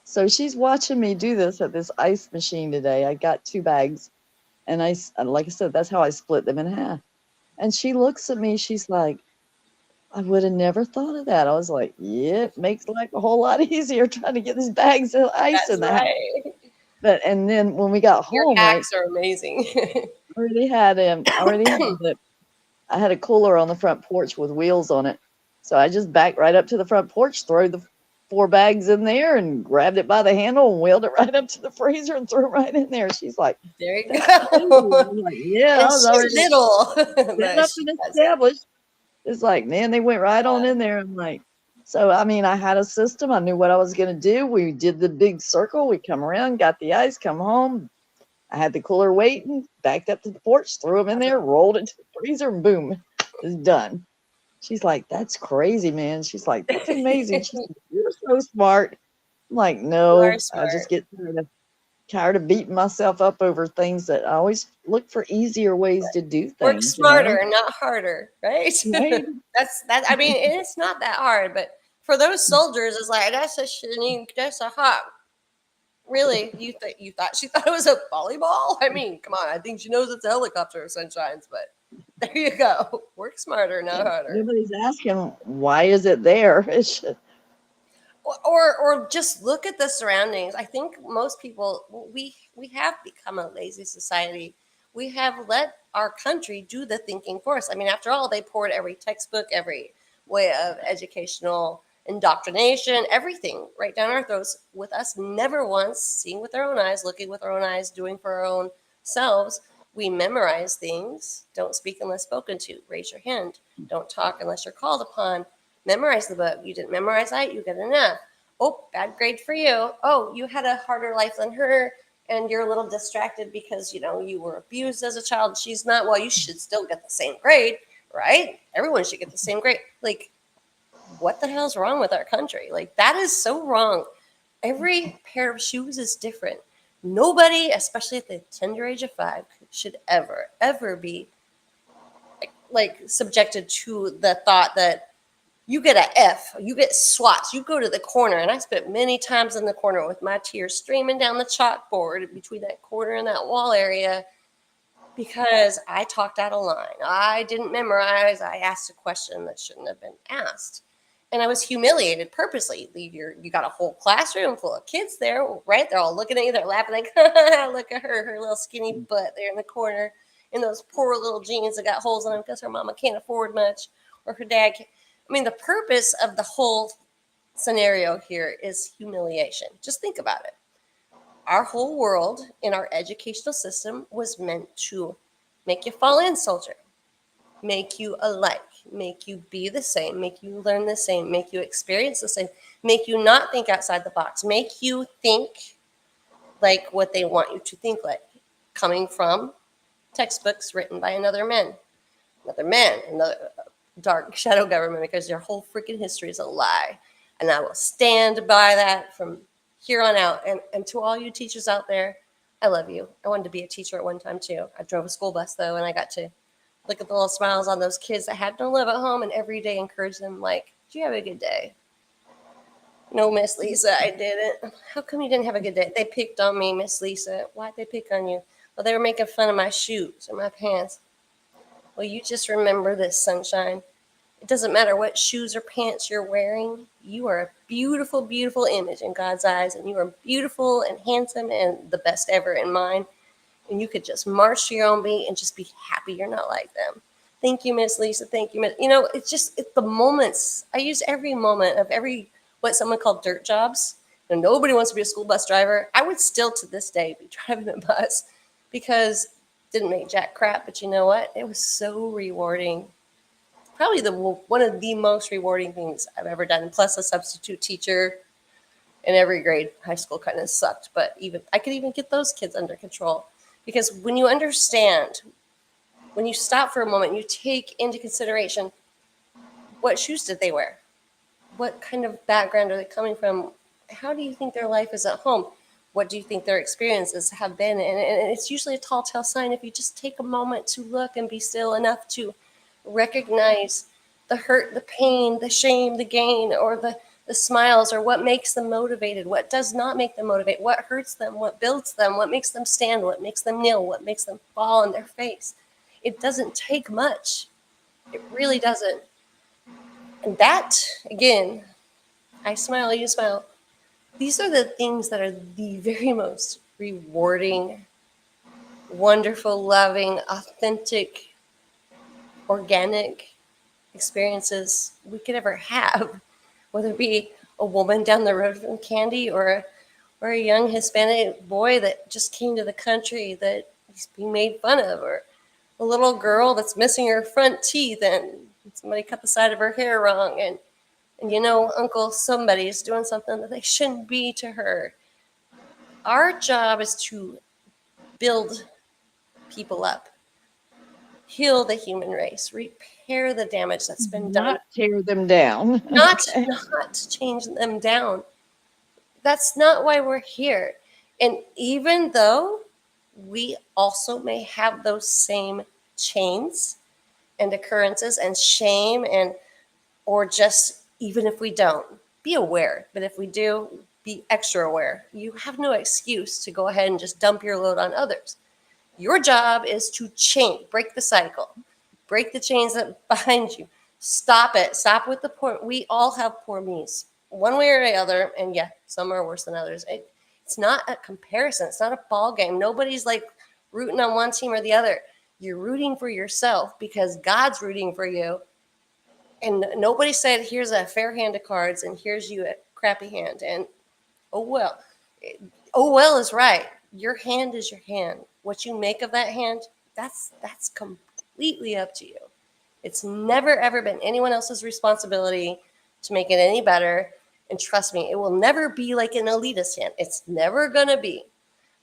So she's watching me do this at this ice machine today. I got 2 bags, and like I said, that's how I split them in half. And she looks at me, she's like, I would have never thought of that. I was like, yeah, it makes life a whole lot easier trying to get these bags of ice That's in the house. right. And then when we got Your home, hacks are amazing. I had a cooler on the front porch with wheels on it. So I just backed right up to the front porch, threw the 4 bags in there, and grabbed it by the handle and wheeled it right up to the freezer and threw it right in there. She's like, There you "That's crazy." go. I'm like, yeah, And I was she's already little. set But up she and does it. established. It's like, man, they went right on in there. I'm like, so I mean, I had a system. I knew what I was gonna do. We did the big circle. We come around, got the ice, come home. I had the cooler waiting, backed up to the porch, threw them in there, rolled it to the freezer, and boom, it's done. She's like, that's crazy, man. She's like, that's amazing. She's like, you're so smart. I'm like, You are no, I smart. just get tired of tired of beating myself up over things that I always look for easier ways to do Work things, you know? smarter, not harder, right? Right? That. I mean, it's not that hard, but for those soldiers, it's like that's a shitty, that's a hot. Really, you thought she thought it was a volleyball? I mean, come on. I think she knows it's a helicopter, sunshines. But there you go. Work smarter, not harder. Nobody's asking why is it there? It's just, Or just look at the surroundings. I think most people we have become a lazy society. We have let our country do the thinking for us. I mean, after all, they poured every textbook, every way of educational indoctrination, everything right down our throats with us never once seeing with our own eyes, looking with our own eyes, doing for our own selves. We memorize things. Don't speak unless spoken to. Raise your hand. Don't talk unless you're called upon. Memorize the book. You didn't memorize that, you get an F. Oh, bad grade for you. Oh, you had a harder life than her, and you're a little distracted because you were abused as a child. She's not. Well, you should still get the same grade, right? Everyone should get the same grade. Like, what the hell's wrong with our country? Like, that is so wrong. Every pair of shoes is different. Nobody, especially at the tender age of 5, should ever be like subjected to the thought that you get an F, you get swats, you go to the corner. And I spent many times in the corner with my tears streaming down the chalkboard between that corner and that wall area because I talked out of line. I didn't memorize. I asked a question that shouldn't have been asked. And I was humiliated purposely. You got a whole classroom full of kids there, right? They're all looking at you. They're laughing like, look at her little skinny butt there in the corner in those poor little jeans that got holes in them because her mama can't afford much or her dad can't. I mean, the purpose of the whole scenario here is humiliation. Just think about it. Our whole world in our educational system was meant to make you fall in, soldier, make you alike, make you be the same, make you learn the same, make you experience the same, make you not think outside the box, make you think like what they want you to think like, coming from textbooks written by another man, another dark shadow government, because your whole freaking history is a lie. And I will stand by that from here on out. And to all you teachers out there, I love you. I wanted to be a teacher at one time too. I drove a school bus though, and I got to look at the little smiles on those kids that had to live at home and every day encourage them like, "Did you have a good day?" "No, Miss Lisa, I didn't." "How come you didn't have a good day?" "They picked on me, Miss Lisa." "Why'd they pick on you?" "Well, they were making fun of my shoes or my pants." "Well, you just remember this, sunshine. It doesn't matter what shoes or pants you're wearing. You are a beautiful, beautiful image in God's eyes, and you are beautiful and handsome and the best ever in mine. And you could just march to your own beat and just be happy you're not like them. Thank you, Miss Lisa. Thank you, Miss. It's the moments. I use every moment of what someone called dirt jobs. And nobody wants to be a school bus driver. I would still to this day be driving a bus because it didn't make jack crap. But you know what? It was so rewarding. Probably one of the most rewarding things I've ever done. Plus, a substitute teacher in every grade. High school kind of sucked, but I could even get those kids under control. Because when you understand, when you stop for a moment, you take into consideration what shoes did they wear? What kind of background are they coming from? How do you think their life is at home? What do you think their experiences have been? And it's usually a tall tale sign if you just take a moment to look and be still enough to recognize the hurt, the pain, the shame, the gain, or the smiles, or what makes them motivated, what does not make them motivate, what hurts them, what builds them, what makes them stand, what makes them kneel, what makes them fall on their face. It doesn't take much. It really doesn't. And that, again, I smile, you smile. These are the things that are the very most rewarding, wonderful, loving, authentic, organic experiences we could ever have, whether it be a woman down the road from Candy or a young Hispanic boy that just came to the country that he's being made fun of, or a little girl that's missing her front teeth and somebody cut the side of her hair wrong, and Uncle somebody is doing something that they shouldn't be to her. Our job is to build people up, heal the human race, repair the damage that's been done. Not tear them down. Not change them down. That's not why we're here. And even though we also may have those same chains and occurrences and shame, and or just even if we don't, be aware. But if we do, be extra aware. You have no excuse to go ahead and just dump your load on others. Your job is to break the cycle, break the chains that bind you. Stop it. Stop with the poor. We all have poor me's, one way or the other, and yeah, some are worse than others. It's not a comparison. It's not a ball game. Nobody's like rooting on one team or the other. You're rooting for yourself because God's rooting for you. And nobody said, here's a fair hand of cards and here's you a crappy hand. And oh well. Oh well is right. Your hand is your hand. What you make of that hand, that's completely up to you. It's never ever been anyone else's responsibility to make it any better. And trust me, it will never be like an elitist hand. It's never gonna be.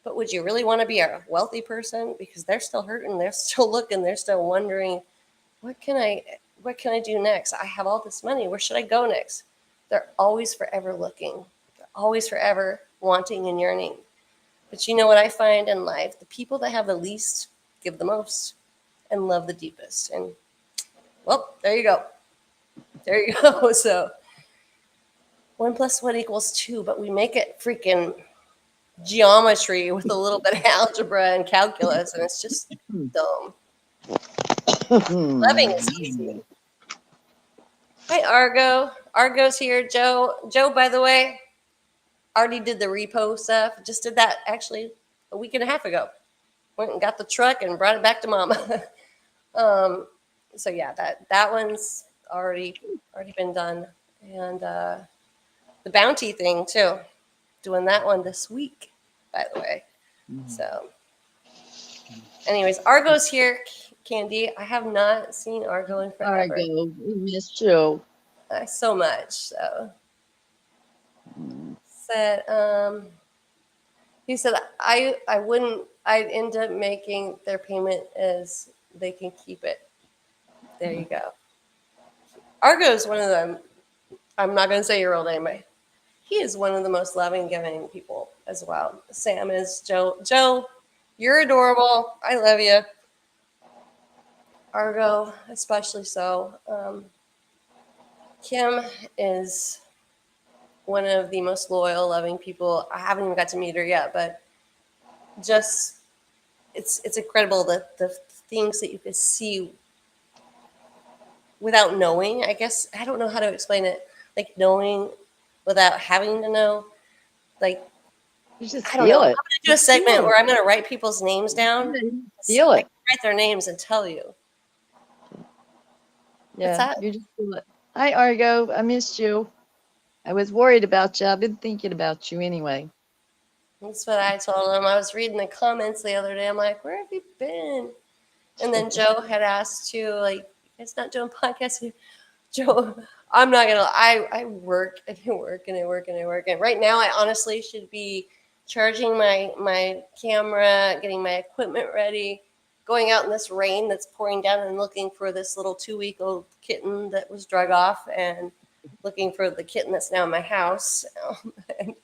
But would you really want to be a wealthy person? Because they're still hurting, they're still looking, they're still wondering, what can I do next? I have all this money. Where should I go next? They're always forever looking. They're always forever wanting and yearning. But you know what I find in life? The people that have the least give the most and love the deepest. And well, there you go. There you go. So 1 + 1 = 2, but we make it freaking geometry with a little bit of algebra and calculus, and it's just dumb. Loving is easy. Hi, Argo. Argo's here. Joe, by the way, already did the repo stuff. Just did that actually a week and a half ago. Went and got the truck and brought it back to Mama. So yeah, that one's already been done, and the bounty thing too. Doing that one this week, by the way. So, anyways, Argo's here. Candy, I have not seen Argo in forever. Argo, we missed you. So much. So said he said I'd end up making their payment as they can keep it. There you go. Argo is one of them. I'm not gonna say your real name, but he is one of the most loving, giving people as well. Sam is. Joe, you're adorable. I love you. Argo, especially so. Kim is one of the most loyal, loving people. I haven't even got to meet her yet, but just it's incredible the things that you could see without knowing. I guess I don't know how to explain it. Like knowing without having to know. Like You just I don't know. feel I'm it. gonna do a segment where I'm gonna write people's names down. Feel I it. can write their names and tell you. Yeah, that? you just feel it. Hi, Argo. I missed you. I was worried about you. I've been thinking about you anyway. That's what I told him. I was reading the comments the other day. I'm like, where have you been? And then Joe had asked too, like, it's not doing podcasts here. Joe, I'm not gonna. I work and I work and I work and I work. And right now, I honestly should be charging my camera, getting my equipment ready, going out in this rain that's pouring down, and looking for this little 2-week-old kitten that was drug off, and looking for the kitten that's now in my house, and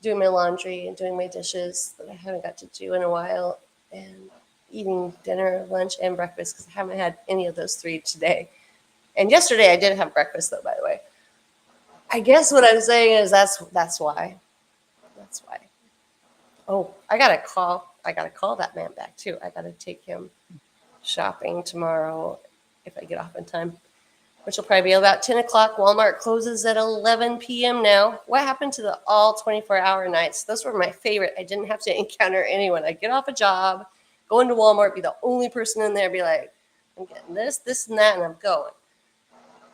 doing my laundry and doing my dishes that I haven't got to do in a while, and eating dinner, lunch, and breakfast because I haven't had any of those three today. And yesterday I did have breakfast though, by the way. I guess what I'm saying is that's why. That's why. Oh, I gotta call that man back too. I gotta take him shopping tomorrow if I get off in time, which will probably be about 10 o'clock. Walmart closes at 11 p.m. now. What happened to the all 24-hour nights? Those were my favorite. I didn't have to encounter anyone. I'd get off a job, go into Walmart, be the only person in there, be like, I'm getting this, and that, and I'm going.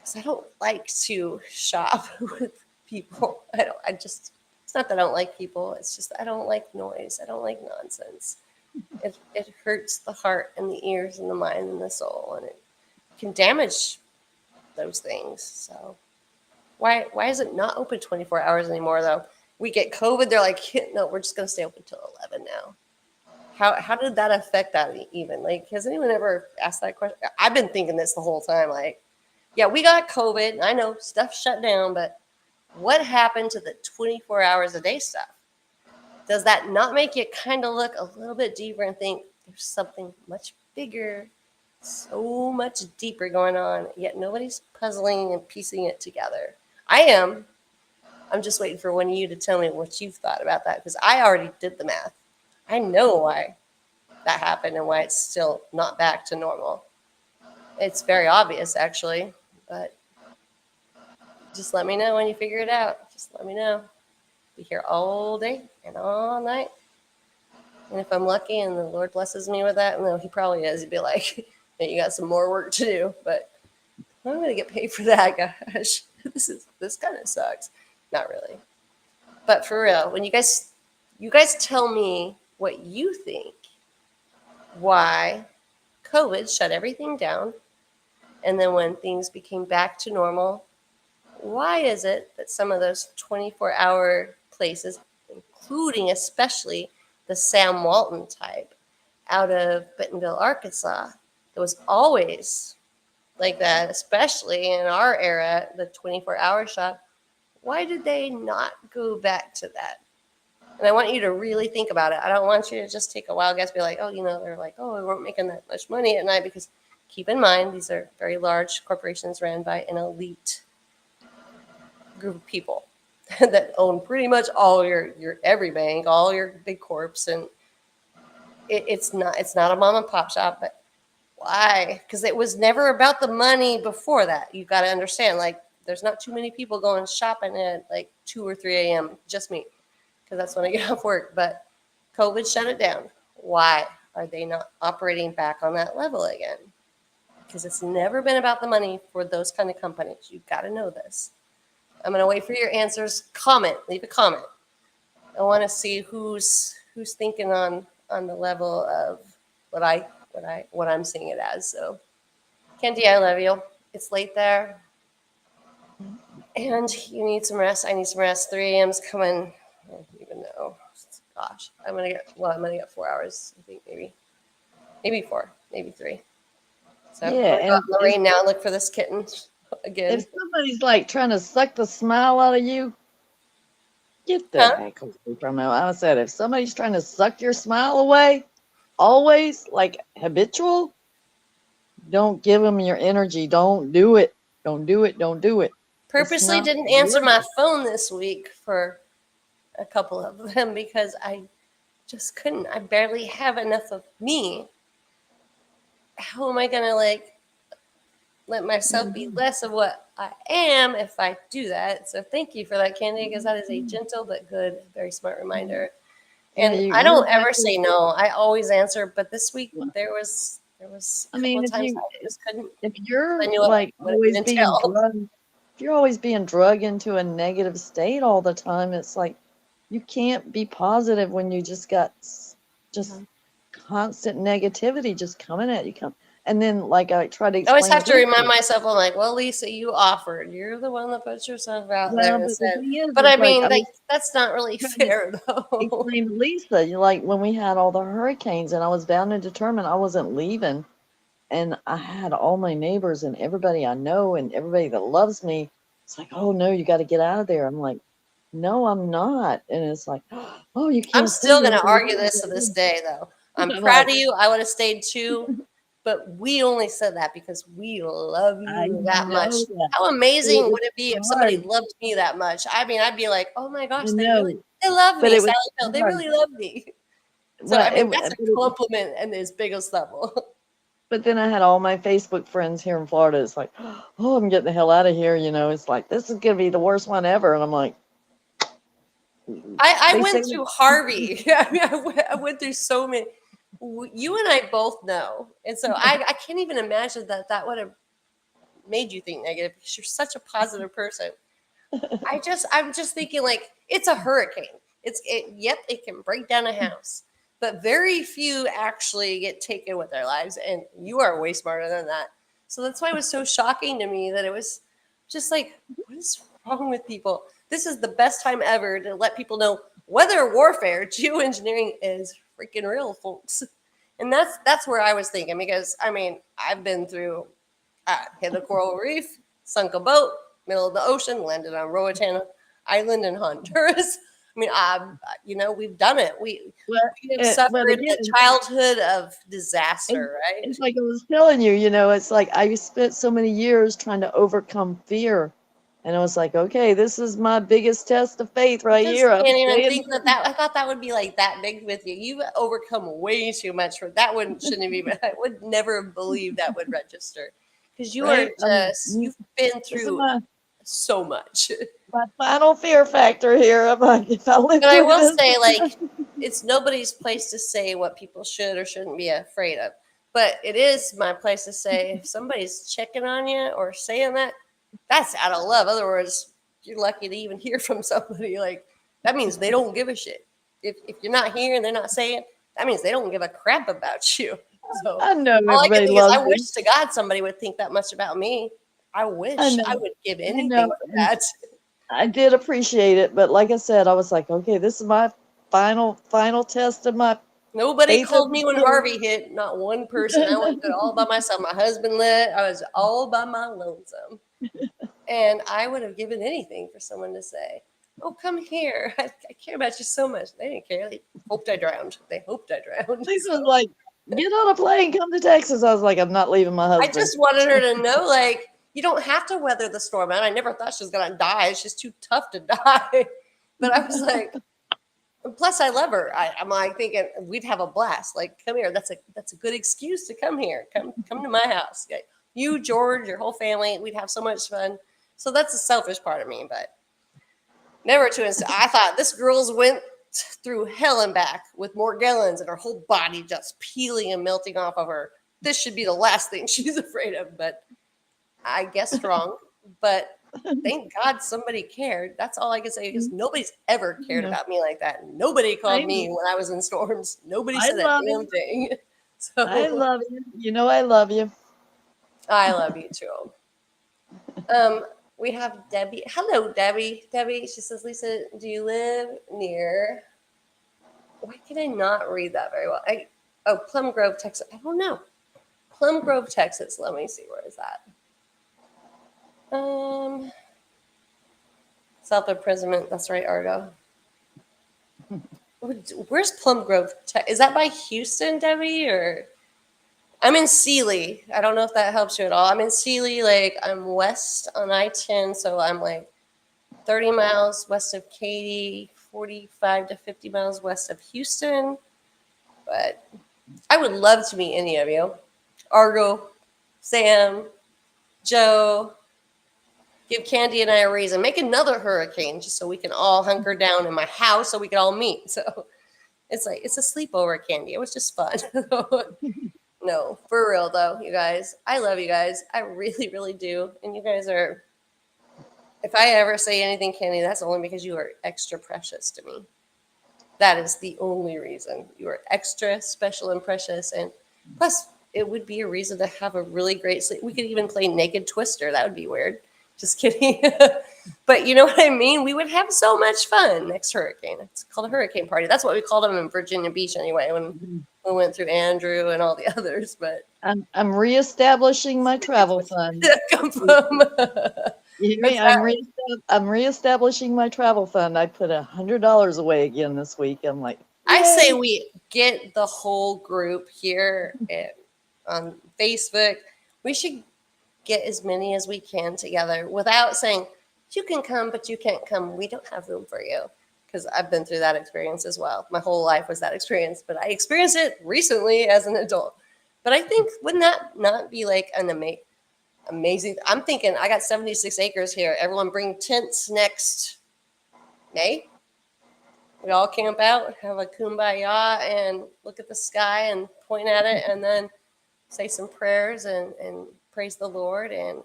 Because I don't like to shop with people. It's not that I don't like people. It's just I don't like noise. I don't like nonsense. It hurts the heart and the ears and the mind and the soul, and it can damage those things. So why is it not open 24 hours anymore though? We get COVID, they're like, no, we're just gonna stay open till 11 now. How did that affect that even? Like, has anyone ever asked that question? I've been thinking this the whole time. Like, yeah, we got COVID. I know stuff shut down, but what happened to the 24 hours a day stuff? Does that not make you kind of look a little bit deeper and think there's something much bigger, so much deeper going on, yet nobody's puzzling and piecing it together? I am. I'm just waiting for one of you to tell me what you've thought about that, because I already did the math. I know why that happened and why it's still not back to normal. It's very obvious, actually, but just let me know when you figure it out. Just let me know. Be here all day and all night. And if I'm lucky and the Lord blesses me with that, no, he probably is. He'd be like, hey, you got some more work to do, but I'm going to get paid for that, gosh. This kind of sucks. Not really. But for real, when you guys tell me what you think, why COVID shut everything down, and then when things became back to normal, why is it that some of those 24-hour places, including especially the Sam Walton type out of Bentonville, Arkansas, that was always like that, especially in our era, the 24-hour shop, why did they not go back to that? And I want you to really think about it. I don't want you to just take a wild guess, be like, oh, they're like, oh, we weren't making that much money at night, because keep in mind, these are very large corporations ran by an elite group of people that own pretty much all your every bank, all your big corps, and it's not a mom and pop shop. But why? Because it was never about the money before that. You've got to understand, like, there's not too many people going shopping at like 2 or 3 a.m. Just me, because that's when I get off work. But COVID shut it down. Why are they not operating back on that level again? Because it's never been about the money for those kind of companies. You've got to know this. I'm going to wait for your answers. Leave a comment. I want to see who's thinking on the level of what I'm seeing it as. So, Kendi, I love you. It's late there, and you need some rest. I need some rest. 3 a.m.'s coming. I don't even know. Gosh, I'm gonna get 4 hours. I think maybe 4, maybe 3. So I'm gonna go out in the rain now and look for this kitten again. If somebody's like trying to suck the smile out of you, get the heck away from them. I said, if somebody's trying to suck your smile away, always, like habitual, don't give them your energy. Don't do it. Don't do it. Don't do it. Purposely didn't answer my phone this week for a couple of them because I just couldn't. I barely have enough of me. How am I going to let myself be less of what I am if I do that? So thank you for that, Candy, because that is a gentle but good, very smart reminder. And I don't ever say no. I always answer. But this week there was a couple of times I just couldn't. If you're if you're always being drugged into a negative state all the time, it's like you can't be positive when you just got constant negativity just coming at you. And then, like I try to explain, I always have to remind myself, I'm like, well, Lisa, you offered. You're the one that puts yourself out there. But I mean, that's not really fair, though. Explain to Lisa, like when we had all the hurricanes and I was bound and determined I wasn't leaving. And I had all my neighbors and everybody I know and everybody that loves me. It's like, oh, no, you got to get out of there. I'm like, no, I'm not. And it's like, oh, you can't. I'm still going to argue this to this day, though. I'm proud of you. I would have stayed too. But we only said that because we love you that much. How amazing would it be if somebody loved me that much? I mean, I'd be like, oh my gosh, they love me. Sally Hill, they really love me. So, I mean, that's a compliment at its biggest level. But then I had all my Facebook friends here in Florida. It's like, oh, I'm getting the hell out of here. It's like, this is going to be the worst one ever. And I'm like, I went through Harvey. I mean, I went through so many. You and I both know. And so I can't even imagine that would have made you think negative because you're such a positive person. I'm just thinking like it's a hurricane. It can break down a house, but very few actually get taken with their lives. And you are way smarter than that. So that's why it was so shocking to me that it was just like, what is wrong with people? This is the best time ever to let people know weather warfare, geoengineering is freaking real, folks. And that's where I was thinking, because I mean, I've been through hit a coral reef, sunk a boat, middle of the ocean, landed on Roatan Island in Honduras. mean, we've done it. But, We have but suffered a again, childhood of it, disaster, right? it's like I was telling you, it's like I spent so many years trying to overcome fear. And I was like, okay, this is my biggest test of faith I right just here. I'm can't even staying. think that I thought that would be like that big with you. You've overcome way too much for that. Wouldn't shouldn't even. I would never believe that would register because you are Right? I mean, just you've been this is through so much. my final fear factor here. I'm like, if I live But I through will this, say, like, it's nobody's place to say what people should or shouldn't be afraid of. But it is my place to say if somebody's checking on you or saying that, that's out of love. Other words, you're lucky to even hear from somebody. Like that means they don't give a shit. If you're not here and they're not saying, that means they don't give a crap about you. So I know all I can everybody think is, loves I me. wish to God somebody would think that much about me. I I wish I know, would give I know. anything for And that. I did appreciate it, but like I said, I was like, okay, this is my final test of my Nobody faith of called the me when Lord. Harvey hit. Not one person. I went through it all by myself. My husband lit. I was all by my lonesome. And I would have given anything for someone to say, "Oh, come here. I care about you so much." They didn't care. They hoped I drowned. They hoped I drowned. This was So like, get on a plane, come to Texas. I was like, I'm not leaving my I husband. just wanted her to know, like, you don't have to weather the storm. And I never thought she was gonna die. She's too tough to die. But I was like, plus, I love her. I'm like thinking we'd have a blast. Like, come here. That's a good excuse to come here. Come to my house. Yeah, you, George, your whole family. We'd have so much fun. So that's the selfish part of me. But never to. I thought this girl's went through hell and back with Morgellons and her whole body just peeling and melting off of her. This should be the last thing she's afraid of. But I guessed wrong. But thank God somebody cared. That's all I can say because nobody's ever cared No, about me like that. Nobody called I, me when I was in storms. Nobody I said a love damn you. thing. I So love you. You know I love you. I love you too. Um, we have Debbie. Hello, Debbie. Debbie, she says, Lisa, do you live near? Why can I not read that very well? Plum Grove, Texas. I don't know. Plum Grove, Texas. Let me see where is that. Self imprisonment. That's right, Argo. Where's Plum Grove? Is that by Houston, Debbie? Or I'm in Sealy. I don't know if that helps you at all. I'm in Sealy. Like I'm west on I-10, so I'm like 30 miles west of Katy, 45 to 50 miles west of Houston. But I would love to meet any of you. Argo, Sam, Joe. Give Candy and I a reason. Make another hurricane just so we can all hunker down in my house so we can all meet. So it's like it's a sleepover, Candy. It was just fun. No, for real though, you guys. I love you guys. I really, really do. And you guys are. If I ever say anything, Candy, that's only because you are extra precious to me. That is the only reason. You are extra special and precious. And plus, it would be a reason to have a really great sleep. We could even play Naked Twister. That would be weird. Just kidding. But you know what I mean? We would have so much fun next hurricane. It's called a hurricane party. That's what we called them in Virginia Beach anyway, when we went through Andrew and all the others. But I'm reestablishing my travel fund. that come from? You hear me? What's that? I'm reestablishing my travel fund. I put $100 away again this week. I'm like, I say yay. we get the whole group here on Facebook. We should get as many as we can together without saying, you can come, but you can't come. We don't have room for you. Because I've been through that experience as well. My whole life was that experience, but I experienced it recently as an adult. But I think, wouldn't that not be like an amazing? I'm thinking I got 76 acres here. Everyone bring tents next May. We all camp out, have a kumbaya, and look at the sky and point at it, and then say some prayers and praise the Lord, and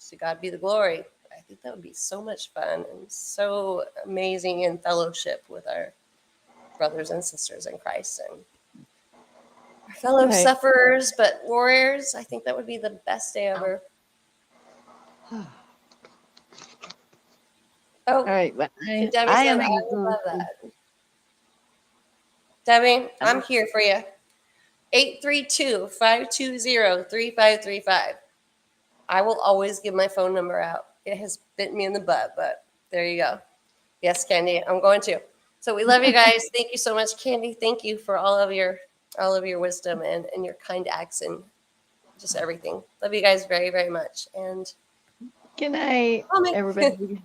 to God be the glory. I think that would be so much fun and so amazing in fellowship with our brothers and sisters in Christ and our fellow Right. sufferers, but warriors. I think that would be the best day ever. All Oh, right. But and Debbie I said, am I would love that. Debbie, I'm here for you. 832-520-3535. I will always give my phone number out. It has bit me in the butt, but there you go. Yes, Candy, I'm going to. So we love you guys. Thank you so much, Candy. Thank you for all of your wisdom and your kind acts and just everything. Love you guys very, very much. And Good night, oh my everybody.